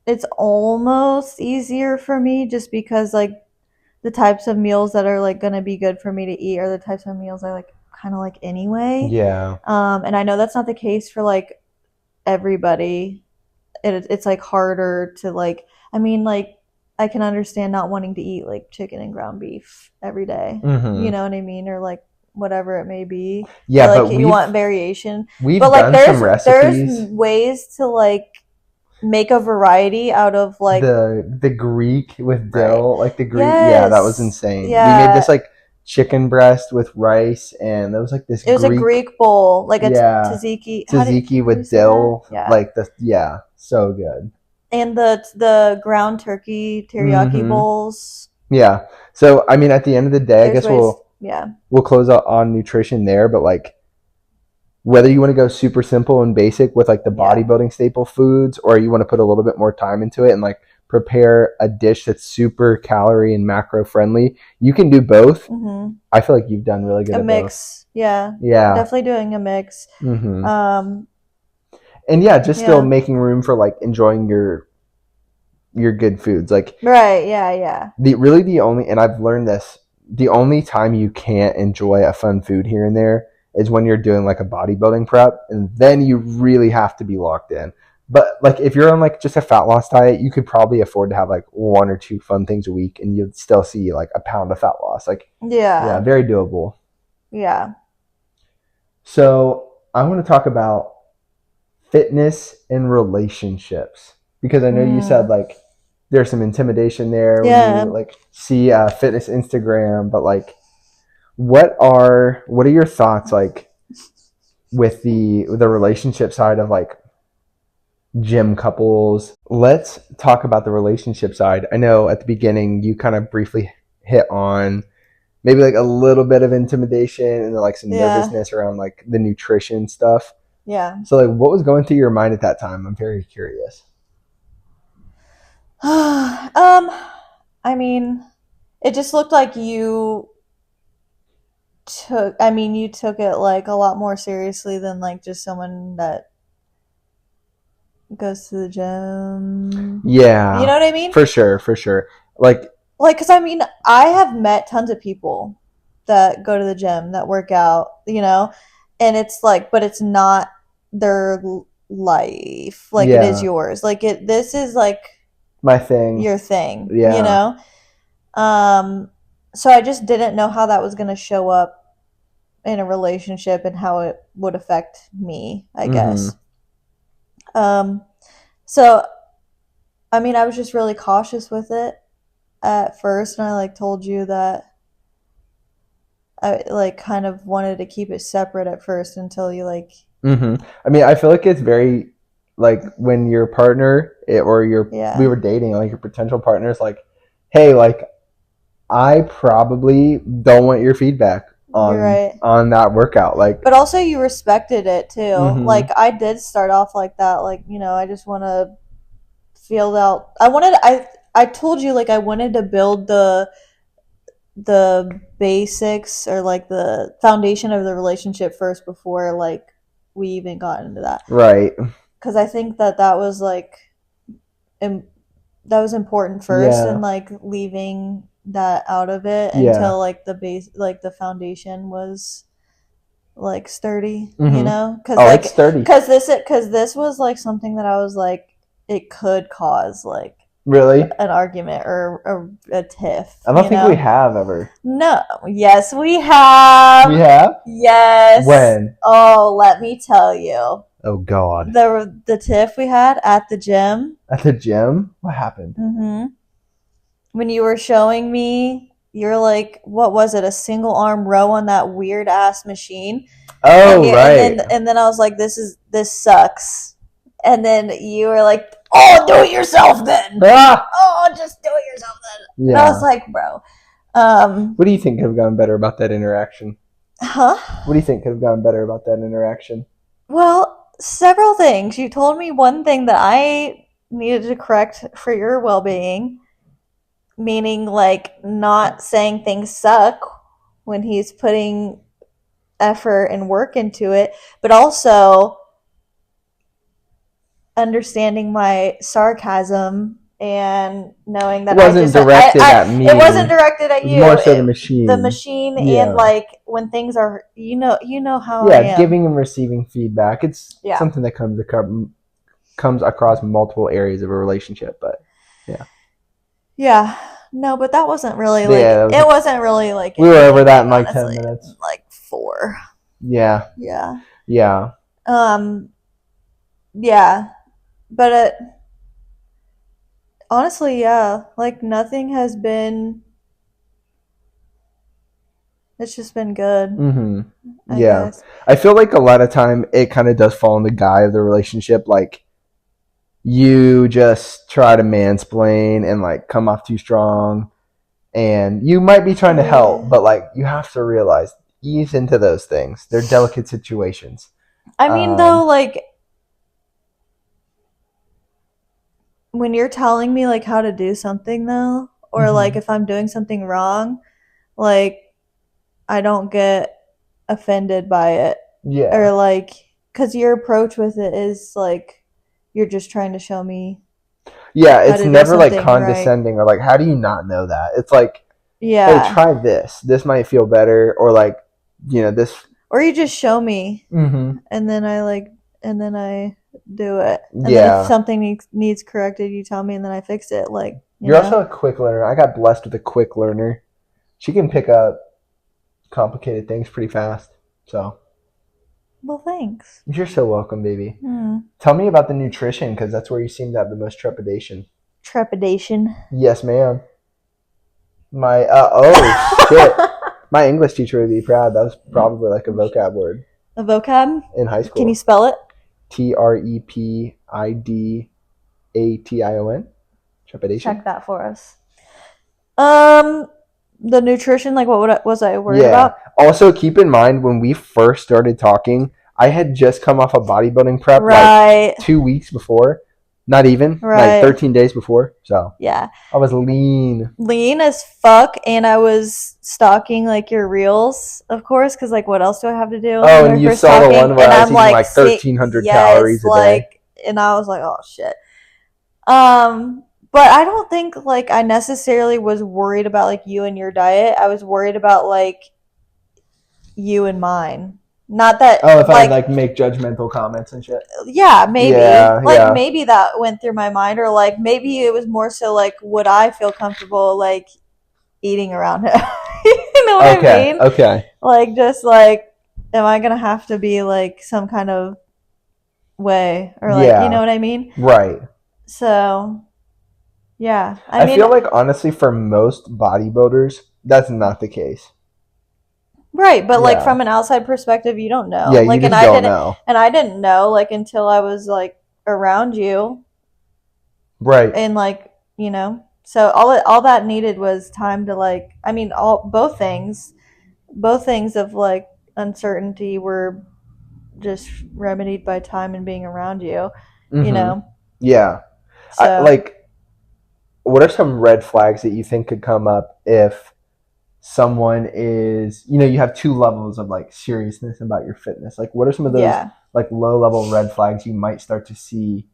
Speaker 2: it's almost easier for me just because like the types of meals that are like gonna be good for me to eat are the types of meals I like kind of like anyway.
Speaker 1: Yeah.
Speaker 2: And I know that's not the case for like everybody. It's like harder to like. I mean, like I can understand not wanting to eat like chicken and ground beef every day.
Speaker 1: Mm-hmm.
Speaker 2: You know what I mean, or like whatever it may be.
Speaker 1: Yeah,
Speaker 2: Or like
Speaker 1: but
Speaker 2: you want variation,
Speaker 1: we've
Speaker 2: but like
Speaker 1: done some
Speaker 2: there's
Speaker 1: recipes.
Speaker 2: ways to like make a variety out of like
Speaker 1: The Greek with
Speaker 2: right.
Speaker 1: dill, like the Greek. Yeah, that was
Speaker 2: Yes.
Speaker 1: insane. We made
Speaker 2: Yeah.
Speaker 1: this like chicken breast with rice, and there was like this
Speaker 2: It was a
Speaker 1: Greek.
Speaker 2: Greek bowl, like a
Speaker 1: Yeah,
Speaker 2: tzatziki.
Speaker 1: tzatziki
Speaker 2: How do you
Speaker 1: with
Speaker 2: say that?
Speaker 1: dill,
Speaker 2: Yeah.
Speaker 1: like the yeah, so good.
Speaker 2: And the ground turkey teriyaki
Speaker 1: Mm-hmm.
Speaker 2: bowls.
Speaker 1: Yeah. So I mean, at the end of the day, I
Speaker 2: There's
Speaker 1: guess
Speaker 2: ways. Yeah.
Speaker 1: we'll close out on nutrition there, but like whether you want to go super simple and basic with like the
Speaker 2: Yeah.
Speaker 1: bodybuilding staple foods, or you want to put a little bit more time into it and like prepare a dish that's super calorie and macro friendly, you can do both.
Speaker 2: Mm-hmm.
Speaker 1: I feel like you've done really good
Speaker 2: A
Speaker 1: at both.
Speaker 2: mix. Yeah.
Speaker 1: Yeah.
Speaker 2: Definitely doing a mix.
Speaker 1: Mm-hmm.
Speaker 2: Um.
Speaker 1: And yeah, just still
Speaker 2: Yeah.
Speaker 1: making room for like enjoying your good foods. Like
Speaker 2: Right. Yeah. Yeah.
Speaker 1: the only, and I've learned this, the only time you can't enjoy a fun food here and there is when you're doing like a bodybuilding prep, and then you really have to be locked in. But like if you're on like just a fat loss diet, you could probably afford to have like 1 or 2 fun things a week, and you'd still see like a pound of fat loss. Like yeah,
Speaker 2: Yeah.
Speaker 1: very doable.
Speaker 2: Yeah.
Speaker 1: So I want to talk about fitness and relationships because I know you said
Speaker 2: Mm.
Speaker 1: like there's some intimidation there when
Speaker 2: Yeah.
Speaker 1: you like see fitness Instagram, but like what are your thoughts like with the relationship side of like gym couples? Let's talk about the relationship side. I know at the beginning you kind of briefly hit on maybe like a little bit of intimidation and like some
Speaker 2: Yeah.
Speaker 1: nervousness around like the nutrition stuff.
Speaker 2: Yeah.
Speaker 1: So like what was going through your mind at that time? I'm very curious.
Speaker 2: I mean, it just looked like you took it like a lot more seriously than like just someone that goes to the gym. You
Speaker 1: Yeah,
Speaker 2: know what I mean?
Speaker 1: for sure, for sure. Like,
Speaker 2: Like, cause I mean, I have met tons of people that go to the gym that work out, and it's like, but it's not their life like it is
Speaker 1: yeah,
Speaker 2: yours. Like this is like
Speaker 1: my thing.
Speaker 2: your thing, you
Speaker 1: Yeah.
Speaker 2: know? So I just didn't know how that was going to show up in a relationship and how it would affect me, I
Speaker 1: Mm-hmm.
Speaker 2: guess. Um, so I mean, I was just really cautious with it at first, and I like told you that I like kind of wanted to keep it separate at first until you like
Speaker 1: Mm-hmm. I mean, I feel like it's very like when your partner or your we
Speaker 2: yeah,
Speaker 1: were dating, like your potential partner is like, hey, like I probably don't want your feedback
Speaker 2: you're right.
Speaker 1: on that workout. Like,
Speaker 2: But also you respected it too.
Speaker 1: mm-hmm.
Speaker 2: Like I did start off like that, like, I just want to feel out. I told you like I wanted to build the basics or like the foundation of the relationship first before like we even got into that.
Speaker 1: Right.
Speaker 2: Cuz I think that was like im- that was important first,
Speaker 1: Yeah.
Speaker 2: and like leaving that out of it
Speaker 1: Yeah.
Speaker 2: until like the base, like the foundation was like sturdy,
Speaker 1: Mm-hmm.
Speaker 2: because
Speaker 1: Oh,
Speaker 2: like
Speaker 1: it's sturdy.
Speaker 2: because this was like something that I was like it could cause like
Speaker 1: Really?
Speaker 2: an argument or a tiff.
Speaker 1: I don't think we have ever.
Speaker 2: No. Yes, we have.
Speaker 1: We have?
Speaker 2: Yes.
Speaker 1: When?
Speaker 2: Oh, let me tell you.
Speaker 1: Oh, God.
Speaker 2: The tiff we had at the gym.
Speaker 1: At the gym? What happened?
Speaker 2: When you were showing me, you're like, what was it? A single arm row on that weird ass machine.
Speaker 1: Oh, right.
Speaker 2: And then I was like, this sucks. And then you were like, oh, do it yourself then. Oh, just do it yourself then. Yeah. And I was like, bro.
Speaker 1: What do you think could have gone better about that interaction?
Speaker 2: Huh?
Speaker 1: What do you think could have gone better about that interaction?
Speaker 2: Well, several things. You told me one thing that I needed to correct for your well-being, meaning like not saying things suck when he's putting effort and work into it, but also understanding my sarcasm and knowing that
Speaker 1: it wasn't directed at me.
Speaker 2: It wasn't directed at you.
Speaker 1: More so the machine.
Speaker 2: The machine, and like when things are, you know how I am.
Speaker 1: Giving and receiving feedback. It's something that comes across multiple areas of a relationship, but
Speaker 2: no, but that wasn't really like it wasn't really like
Speaker 1: we were over that in like 10 minutes,
Speaker 2: like 4.
Speaker 1: Yeah.
Speaker 2: But honestly, like nothing has been. It's just been good. I guess.
Speaker 1: I feel like a lot of time it kind of does fall in the guy of the relationship. Like you just try to mansplain and like come off too strong, and you might be trying to help, but like you have to realize ease into those things. They're delicate situations.
Speaker 2: I mean, though, like when you're telling me like how to do something though, or like if I'm doing something wrong, like I don't get offended by it. Yeah. Or like, cause your approach with it is like you're just trying to show me.
Speaker 1: Yeah, it's never like condescending or like, how do you not know that? It's like, hey, try this. This might feel better, or like, this. Or
Speaker 2: you just show me, and then I do it. And then if something needs corrected, you tell me, and then I fix it. Like
Speaker 1: you're also a quick learner. I got blessed with a quick learner. She can pick up complicated things pretty fast. So.
Speaker 2: Well, thanks.
Speaker 1: You're so welcome, baby. Tell me about the nutrition, because that's where you seem to have the most trepidation.
Speaker 2: Trepidation?
Speaker 1: Yes, ma'am. My shit. My English teacher would be proud. That was probably like a vocab word.
Speaker 2: A vocab?
Speaker 1: In high school.
Speaker 2: Can you spell it?
Speaker 1: Trepidation. Trepidation.
Speaker 2: Check that for us. The nutrition, like what was I worried about?
Speaker 1: Also, keep in mind when we first started talking, I had just come off a bodybuilding prep like 2 weeks before. Not even. Like 13 days before. So
Speaker 2: yeah.
Speaker 1: I was lean.
Speaker 2: Lean as fuck, and I was stalking like your reels, of course, because like what else do I have to do?
Speaker 1: Oh, and you saw the one where I was eating like 1,300 calories a day.
Speaker 2: And I was like, oh shit. But I don't think like I necessarily was worried about like you and your diet. I was worried about like you and mine. Not that.
Speaker 1: Oh, if I like make judgmental comments and shit.
Speaker 2: Yeah, maybe. Maybe that went through my mind, or like maybe it was more so like, would I feel comfortable like eating around him? You know what I mean?
Speaker 1: Okay.
Speaker 2: Like just like, am I gonna have to be like some kind of way, or like you know what I mean?
Speaker 1: Right.
Speaker 2: So. Yeah.
Speaker 1: I feel like honestly for most bodybuilders, that's not the case.
Speaker 2: Right, but like from an outside perspective, you don't know.
Speaker 1: Yeah,
Speaker 2: like,
Speaker 1: you just don't know.
Speaker 2: And I didn't know like until I was like around you.
Speaker 1: Right.
Speaker 2: And like, so all that needed was time to like, I mean, both things of like uncertainty were just remedied by time and being around you, you know?
Speaker 1: Yeah. So. What are some red flags that you think could come up if someone is, you have 2 levels of like seriousness about your fitness? Like, what are some of those like low level red flags you might start to see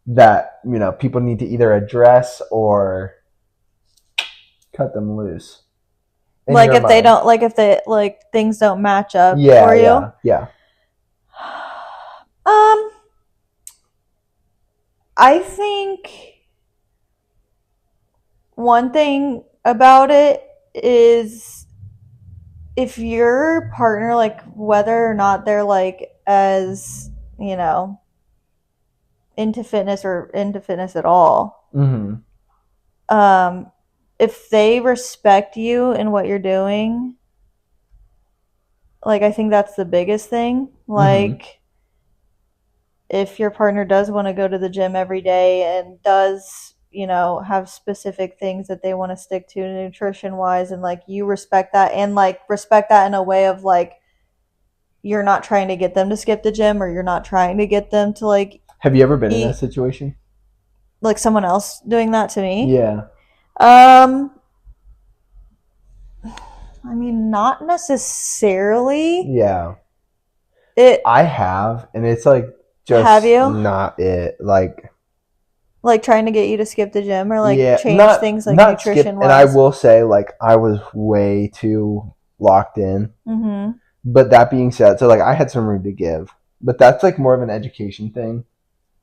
Speaker 1: that, people need to either address or cut them loose?
Speaker 2: Like if they don't, like if they like things don't match up for you?
Speaker 1: Yeah.
Speaker 2: I think one thing about it is if your partner, like, whether or not they're like as, you know, into fitness or into fitness at all,
Speaker 1: Mm-hmm.
Speaker 2: um, if they respect you and what you're doing, like, I think that's the biggest thing.
Speaker 1: Mm-hmm.
Speaker 2: Like, if your partner does want to go to the gym every day and does, you know, have specific things that they want to stick to nutrition wise, and like you respect that, and like respect that in a way of like you're not trying to get them to skip the gym, or you're not trying to get them to like
Speaker 1: Have you ever been in that
Speaker 2: eat,
Speaker 1: situation?
Speaker 2: like someone else doing that to me.
Speaker 1: Yeah.
Speaker 2: um I mean, not necessarily.
Speaker 1: Yeah.
Speaker 2: It
Speaker 1: I have, and it's like
Speaker 2: Have
Speaker 1: just
Speaker 2: you,
Speaker 1: not it. Like,
Speaker 2: like, trying to get you to skip the gym or like
Speaker 1: yeah,
Speaker 2: change
Speaker 1: not
Speaker 2: things like
Speaker 1: not skip.
Speaker 2: nutrition
Speaker 1: And I
Speaker 2: wise?
Speaker 1: will say, like, I was way too locked in.
Speaker 2: Mm-hmm.
Speaker 1: But that being said, so like I had some room to give, but that's like more of an education thing.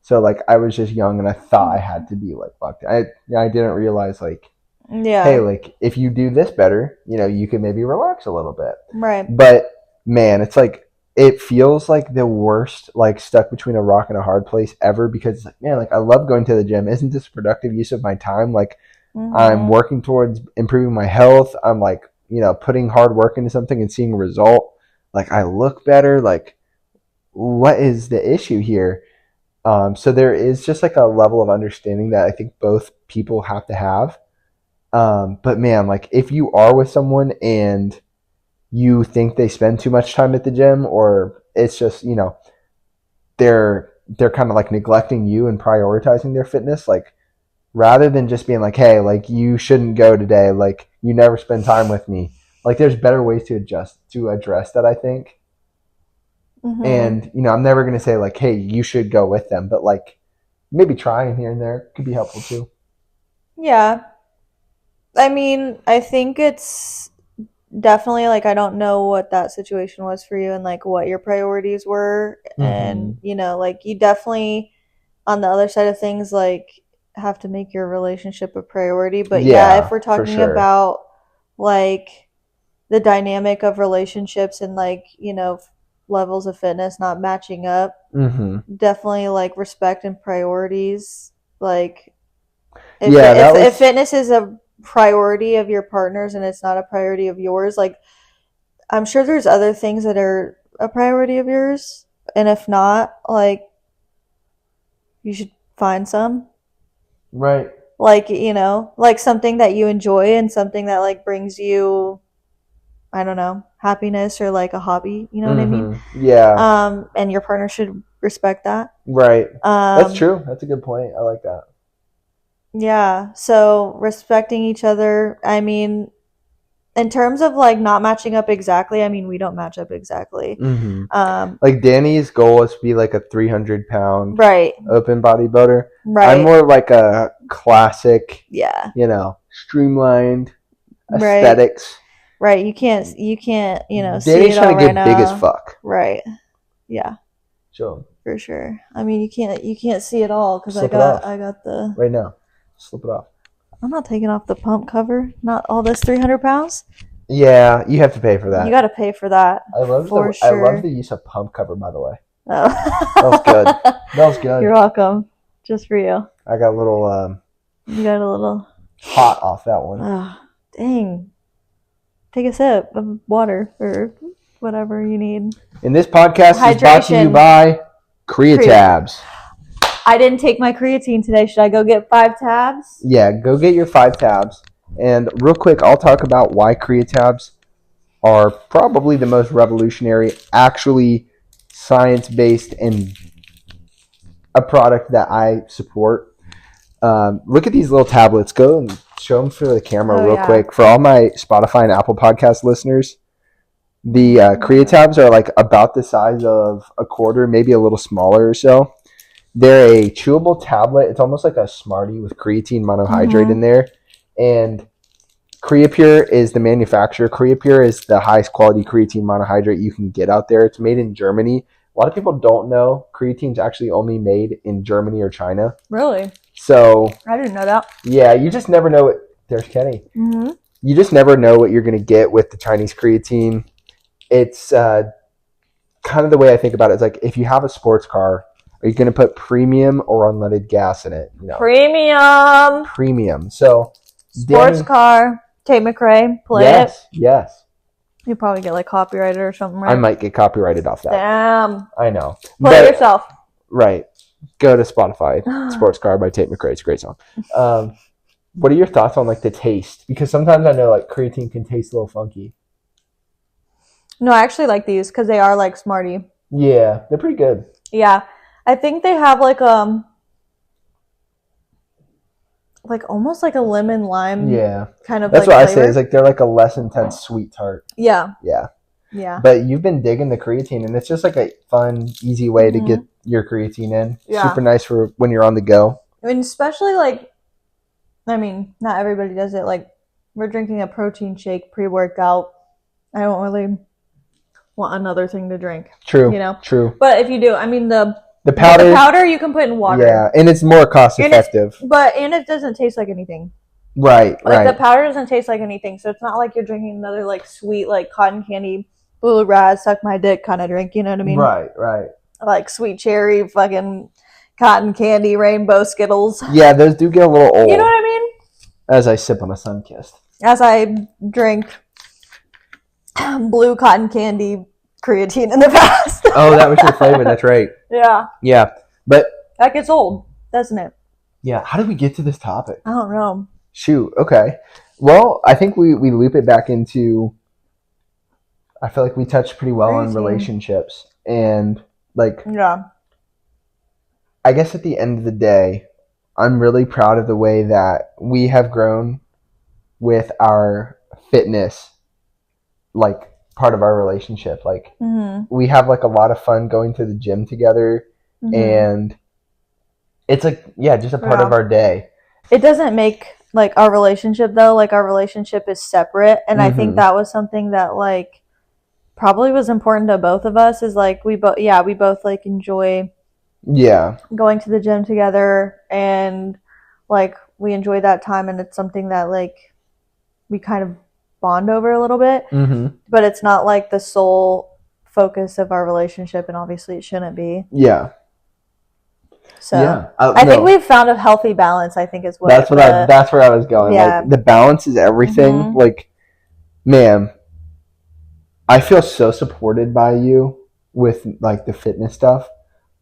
Speaker 1: So like I was just young, and I thought I had to be like locked in. I didn't realize like, hey,
Speaker 2: Yeah.
Speaker 1: like if you do this better, you can maybe relax a little bit.
Speaker 2: Right.
Speaker 1: But man, it's like it feels like the worst, like stuck between a rock and a hard place ever, because it's like, man, like I love going to the gym. Isn't this a productive use of my time? Like I'm
Speaker 2: Mm-hmm.
Speaker 1: working towards improving my health. I'm like, putting hard work into something and seeing a result. Like I look better. Like what is the issue here? So there is just like a level of understanding that I think both people have to have. But man, like if you are with someone and you think they spend too much time at the gym, or it's just, they're kind of like neglecting you and prioritizing their fitness, like rather than just being like, hey, like you shouldn't go today, like you never spend time with me. Like there's better ways to address that, I think.
Speaker 2: Mm-hmm.
Speaker 1: And I'm never going to say like, hey, you should go with them, but like maybe trying here and there could be helpful too.
Speaker 2: Yeah. I mean, I think it's definitely like I don't know what that situation was for you and like what your priorities were. And,
Speaker 1: Mm-hmm.
Speaker 2: you know, like you definitely on the other side of things like have to make your relationship a priority. But yeah, if
Speaker 1: Yeah,
Speaker 2: we're
Speaker 1: for
Speaker 2: talking
Speaker 1: sure.
Speaker 2: about like the dynamic of relationships and like, you know, levels of fitness not matching up,
Speaker 1: Mm-hmm.
Speaker 2: definitely like respect and priorities. Like
Speaker 1: Yeah, that
Speaker 2: if
Speaker 1: was
Speaker 2: fitness is a priority of your partner's and it's not a priority of yours, like I'm sure there's other things that are a priority of yours, and if not, like you should find some,
Speaker 1: right.
Speaker 2: like, you know, like something that you enjoy and something that like brings you, I don't know, happiness or like a hobby, you know what I mean?
Speaker 1: Mm-hmm. Yeah,
Speaker 2: And your partner should respect that.
Speaker 1: right. That's
Speaker 2: um
Speaker 1: true. That's a good point. I like that.
Speaker 2: yeah, so respecting each other, I mean, in terms of like not matching up exactly, I mean, we don't match up exactly.
Speaker 1: Mm-hmm.
Speaker 2: um
Speaker 1: Like Danny's goal is to be like a 300-pound
Speaker 2: right.
Speaker 1: open bodybuilder. I'm
Speaker 2: Right.
Speaker 1: more like a classic,
Speaker 2: Yeah.
Speaker 1: streamlined
Speaker 2: Right.
Speaker 1: aesthetics.
Speaker 2: Right. You can't, you know, see
Speaker 1: Danny's
Speaker 2: it
Speaker 1: trying
Speaker 2: all
Speaker 1: to
Speaker 2: right
Speaker 1: get big as
Speaker 2: now.
Speaker 1: fuck.
Speaker 2: Right. Yeah,
Speaker 1: So
Speaker 2: for sure. I mean, you can't see it all because I
Speaker 1: slip it
Speaker 2: got
Speaker 1: off
Speaker 2: I got the
Speaker 1: right now. Slip it off.
Speaker 2: I'm not taking off the pump cover. Not all this 300 pounds.
Speaker 1: Yeah, you have to pay for
Speaker 2: You
Speaker 1: that.
Speaker 2: got to pay for that for
Speaker 1: I love the
Speaker 2: sure.
Speaker 1: use of pump cover, by the way. That was good.
Speaker 2: Oh.
Speaker 1: That was good.
Speaker 2: You're welcome. Just for you.
Speaker 1: I got a little
Speaker 2: You got a little.
Speaker 1: hot off that one.
Speaker 2: Oh, dang. Take a sip of water or whatever you need.
Speaker 1: And this podcast is brought to you
Speaker 2: Hydration.
Speaker 1: by CreaTabs.
Speaker 2: I didn't take my creatine today. Should I go get 5 tabs?
Speaker 1: Yeah, go get your 5 tabs. And real quick, I'll talk about why CreaTabs are probably the most revolutionary, actually science-based, and a product that I support. Look at these little tablets. Go and show them for the camera real quick. For all my Spotify and Apple Podcast listeners, the CreaTabs are like about the size of a quarter, maybe a little smaller or so. They're a chewable tablet. It's almost like a Smartie with creatine monohydrate in there. And Creapure is the manufacturer. Creapure is the highest quality creatine monohydrate you can get out there. It's made in Germany. A lot of people don't know creatine's actually only made in Germany or China.
Speaker 2: Really?
Speaker 1: So
Speaker 2: I didn't know that.
Speaker 1: yeah, you just never know what There's Kenny.
Speaker 2: Mm-hmm.
Speaker 1: You just never know what you're going to get with the Chinese creatine. It's kind of the way I think about it is like if you have a sports car, are you going to put premium or unleaded gas in it? Premium. So
Speaker 2: Sports car, Tate McRae, play it.
Speaker 1: Yes.
Speaker 2: You probably get like copyrighted or something, right?
Speaker 1: I might get copyrighted off that.
Speaker 2: Damn.
Speaker 1: I know.
Speaker 2: Play it yourself.
Speaker 1: Right. Go to Spotify. Sports Car by Tate McRae. It's a great song. What are your thoughts on like the taste? Because sometimes I know like creatine can taste a little funky.
Speaker 2: No, I actually like these because they are like Smarty.
Speaker 1: Yeah, they're pretty good.
Speaker 2: Yeah, I think they have like almost like a lemon lime.
Speaker 1: Yeah,
Speaker 2: kind of.
Speaker 1: That's
Speaker 2: like
Speaker 1: what
Speaker 2: flavor.
Speaker 1: I say. Is like they're like a less intense sweet tart.
Speaker 2: Yeah.
Speaker 1: Yeah.
Speaker 2: Yeah.
Speaker 1: But you've been digging the creatine, and it's just like a fun, easy way to get your creatine in.
Speaker 2: Yeah.
Speaker 1: Super nice for when you're on the go.
Speaker 2: I mean, especially like, I mean, not everybody does it. Like, we're drinking a protein shake pre-workout. I don't really want another thing to drink.
Speaker 1: True.
Speaker 2: You know?
Speaker 1: True.
Speaker 2: But if you do, I mean, the
Speaker 1: powder
Speaker 2: you can put in water.
Speaker 1: Yeah, and it's more cost effective.
Speaker 2: And it doesn't taste like anything.
Speaker 1: Right.
Speaker 2: The powder doesn't taste like anything, so it's not like you're drinking another like sweet like cotton candy, blue raz, suck my dick kind of drink. You know what I mean?
Speaker 1: Right.
Speaker 2: Like sweet cherry, fucking cotton candy, rainbow Skittles.
Speaker 1: Yeah, those do get a little old.
Speaker 2: You know what I mean?
Speaker 1: As I sip on a Sunkist.
Speaker 2: As I drink blue cotton candy creatine in the past.
Speaker 1: Oh, that was your flavor. That's right.
Speaker 2: Yeah.
Speaker 1: Yeah, but
Speaker 2: that gets old, doesn't it?
Speaker 1: Yeah. How did we get to this topic?
Speaker 2: I don't know.
Speaker 1: Shoot. Okay. Well, I think we loop it back into. I feel like we touched pretty well on relationships and like.
Speaker 2: Yeah.
Speaker 1: I guess at the end of the day, I'm really proud of the way that we have grown with our fitness, like part of our relationship. Like we have like a lot of fun going to the gym together, and it's like just a part of our day.
Speaker 2: It doesn't make like our relationship though. Like our relationship is separate, and I think that was something that like probably was important to both of us. Is like we both like enjoy.
Speaker 1: Yeah.
Speaker 2: Going to the gym together, and like we enjoy that time, and it's something that like we kind of bond over a little bit. But it's not like the sole focus of our relationship, and obviously it shouldn't be.
Speaker 1: Yeah.
Speaker 2: So I think we've found a healthy balance. I think is what
Speaker 1: that's where I was going.
Speaker 2: Yeah.
Speaker 1: Like the balance is everything. Like, man, I feel so supported by you with like the fitness stuff.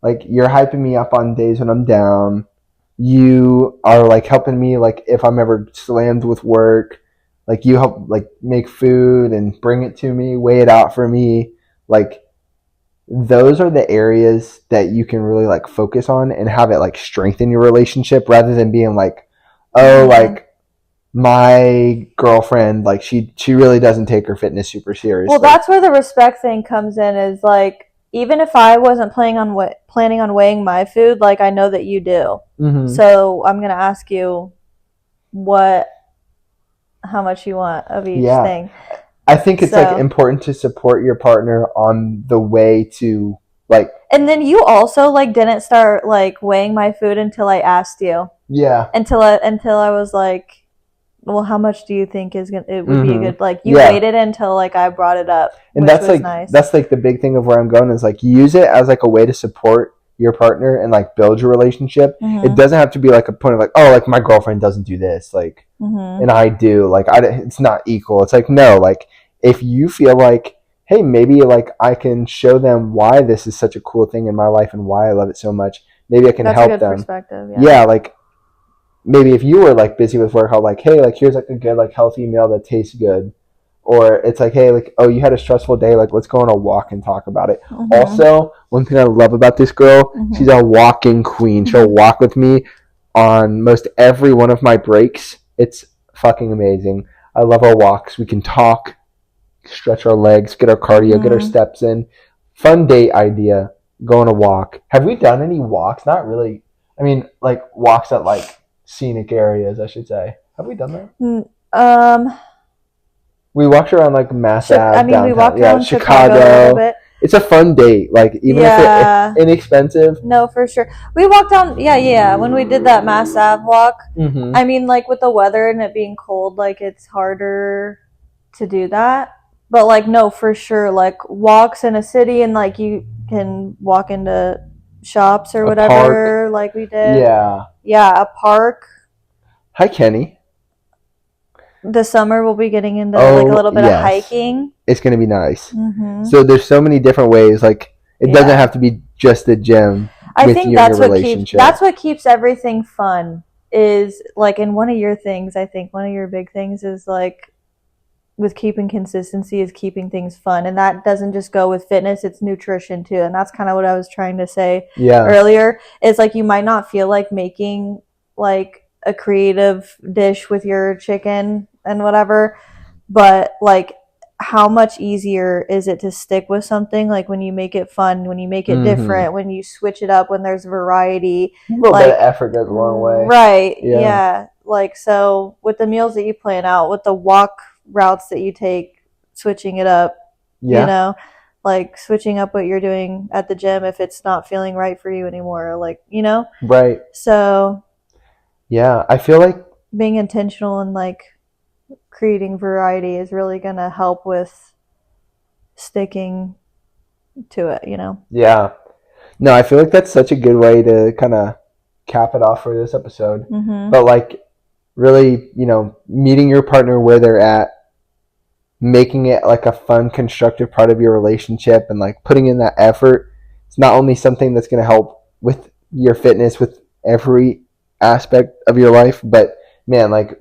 Speaker 1: Like you're hyping me up on days when I'm down. You are like helping me like if I'm ever slammed with work. Like you help like make food and bring it to me, weigh it out for me. Like those are the areas that you can really like focus on and have it like strengthen your relationship rather than being like, oh, like my girlfriend, like she really doesn't take her fitness super seriously.
Speaker 2: Well, that's where the respect thing comes in. Is like. Even if I wasn't planning on weighing my food, like I know that you do. So I'm gonna ask you how much you want of each thing.
Speaker 1: I think it's like important to support your partner on the way to like.
Speaker 2: And then you also like didn't start like weighing my food until I asked you.
Speaker 1: Yeah.
Speaker 2: Until I was like, well, how much do you think it would be a good, like, you waited until, like, I brought it up,
Speaker 1: and
Speaker 2: which
Speaker 1: that's,
Speaker 2: was
Speaker 1: like,
Speaker 2: nice.
Speaker 1: That's, like, the big thing of where I'm going is, like, use it as, like, a way to support your partner and, like, build your relationship. It doesn't have to be, like, a point of, like, oh, like, my girlfriend doesn't do this, like, and I do. Like, it's not equal. It's, like, no, like, if you feel like, hey, maybe, like, I can show them why this is such a cool thing in my life and why I love it so much, maybe I can help them. That's a good
Speaker 2: perspective,
Speaker 1: yeah, like, maybe if you were like busy with work, how like, hey, like here's like a good like healthy meal that tastes good, or it's like, hey, like, oh, you had a stressful day, like let's go on a walk and talk about it. Also, one thing I love about this girl, she's a walking queen. She'll walk with me on most every one of my breaks. It's fucking amazing. I love our walks. We can talk, stretch our legs, get our cardio, get our steps in. Fun date idea, go on a walk. Have we done any walks? Not really. I mean, like walks at like scenic areas, I should say. Have we done that? We walked around like Mass Ave.
Speaker 2: We walked around Chicago a little bit.
Speaker 1: it's a fun date. Like even if it's inexpensive.
Speaker 2: No, for sure. We walked down. Yeah. When we did that Mass Ave walk,
Speaker 1: Mm-hmm.
Speaker 2: I mean, like with the weather and it being cold, like it's harder to do that. But like, no, for sure. Like walks in a city and like you can walk into shops or whatever.
Speaker 1: Park.
Speaker 2: Like we did.
Speaker 1: Yeah,
Speaker 2: a park.
Speaker 1: Hi, Kenny.
Speaker 2: This summer we'll be getting into like a little bit of hiking.
Speaker 1: It's going to be nice.
Speaker 2: Mm-hmm.
Speaker 1: So there's so many different ways. Like it doesn't have to be just the gym.
Speaker 2: I think that's what keeps everything fun. Is like, in one of your things, I think one of your big things is like with keeping consistency is keeping things fun, and that doesn't just go with fitness, it's nutrition too. And that's kind of what I was trying to say earlier. Is like you might not feel like making like a creative dish with your chicken and whatever, but like how much easier is it to stick with something like when you make it fun, when you make it different, when you switch it up, when there's variety.
Speaker 1: A little bit of effort goes a long way.
Speaker 2: Right. Yeah. Like, so with the meals that you plan out, with the walk routes that you take, switching it up, you know, like switching up what you're doing at the gym if it's not feeling right for you anymore, like, you know?
Speaker 1: Right.
Speaker 2: So
Speaker 1: yeah, I feel like
Speaker 2: being intentional and like creating variety is really going to help with sticking to it, you know?
Speaker 1: Yeah. No, I feel like that's such a good way to kind of cap it off for this episode.
Speaker 2: Mm-hmm.
Speaker 1: But like really, you know, meeting your partner where they're at, making it like a fun, constructive part of your relationship and like putting in that effort. It's not only something that's going to help with your fitness, with every aspect of your life, but man, like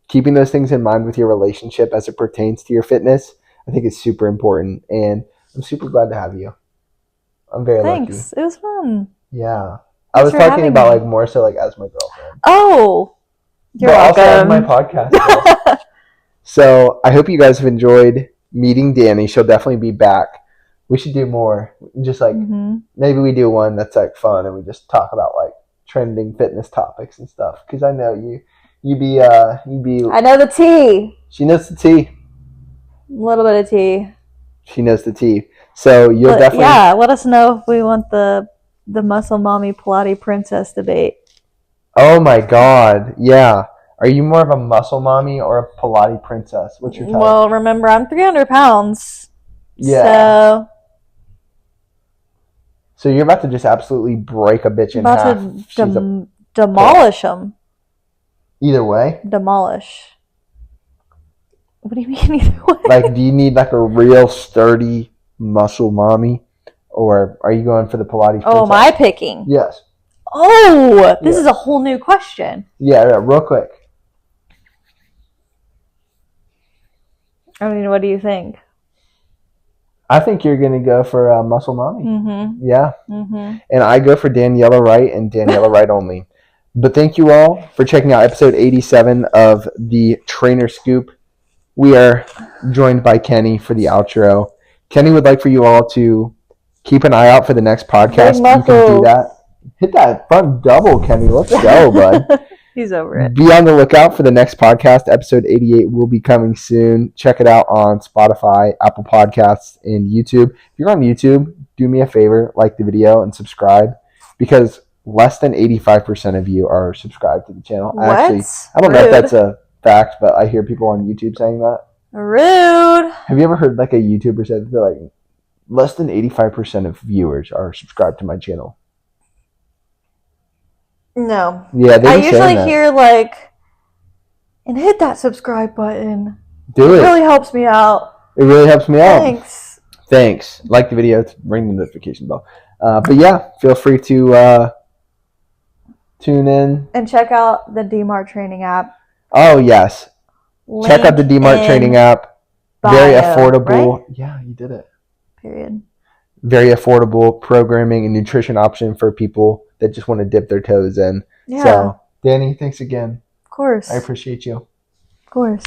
Speaker 1: keeping those things in mind with your relationship as it pertains to your fitness, I think is super important. And I'm super glad to have you. I'm very lucky.
Speaker 2: Thanks. It was fun.
Speaker 1: Yeah. I was talking about like more so like as my girlfriend.
Speaker 2: Oh, you're welcome.
Speaker 1: Also as my podcast. So I hope you guys have enjoyed meeting Dani. She'll definitely be back. We should do more. Just like maybe we do one that's like fun and we just talk about like trending fitness topics and stuff. Because I know you'd be. I
Speaker 2: know the tea.
Speaker 1: She knows the tea.
Speaker 2: A little bit of tea.
Speaker 1: She knows the tea. So you'll definitely.
Speaker 2: Yeah, let us know if we want the muscle mommy Pilates princess debate.
Speaker 1: Oh my God! Yeah. Are you more of a muscle mommy or a Pilates princess? What's your type?
Speaker 2: Well, remember, I'm 300 pounds.
Speaker 1: Yeah. So you're about to just absolutely break a bitch in half.
Speaker 2: About to demolish them.
Speaker 1: Either way?
Speaker 2: Demolish. What do you mean either way?
Speaker 1: Like, do you need like a real sturdy muscle mommy? Or are you going for the Pilates princess?
Speaker 2: Oh, am I picking?
Speaker 1: Yes.
Speaker 2: Oh, this is a whole new question.
Speaker 1: Yeah, real quick.
Speaker 2: I mean, what do you think?
Speaker 1: I think you're going to go for Muscle Mommy.
Speaker 2: Mm-hmm.
Speaker 1: Yeah. Mm-hmm. And I go for Daniela Wright and Daniela Wright only. But thank you all for checking out episode 87 of the Trainer Scoop. We are joined by Kenny for the outro. Kenny would like for you all to keep an eye out for the next podcast. You can do that. Hit that front double, Kenny. Let's go, bud.
Speaker 2: He's over it.
Speaker 1: Be on the lookout for the next podcast. Episode 88 will be coming soon. Check it out on Spotify, Apple Podcasts, and YouTube. If you're on YouTube, do me a favor, like the video and subscribe, because less than 85% of you are subscribed to the channel.
Speaker 2: What?
Speaker 1: Actually, I don't know if that's a fact, but I hear people on YouTube saying that.
Speaker 2: Rude.
Speaker 1: Have you ever heard like a YouTuber say that they're like, less than 85% of viewers are subscribed to my channel?
Speaker 2: No.
Speaker 1: Yeah,
Speaker 2: I usually hear like, and hit that subscribe button.
Speaker 1: Do it.
Speaker 2: It really helps me out.
Speaker 1: It really helps me out.
Speaker 2: Thanks.
Speaker 1: Like the video, ring the notification bell. But yeah, feel free to tune in.
Speaker 2: And check out the Dmart Training App.
Speaker 1: Oh, yes. Check out the Dmart Training App. Very affordable. Right? Yeah, you did it.
Speaker 2: Period.
Speaker 1: Very affordable programming and nutrition option for people that just want to dip their toes in. Yeah. So, Dani, thanks again.
Speaker 2: Of course.
Speaker 1: I appreciate you.
Speaker 2: Of course.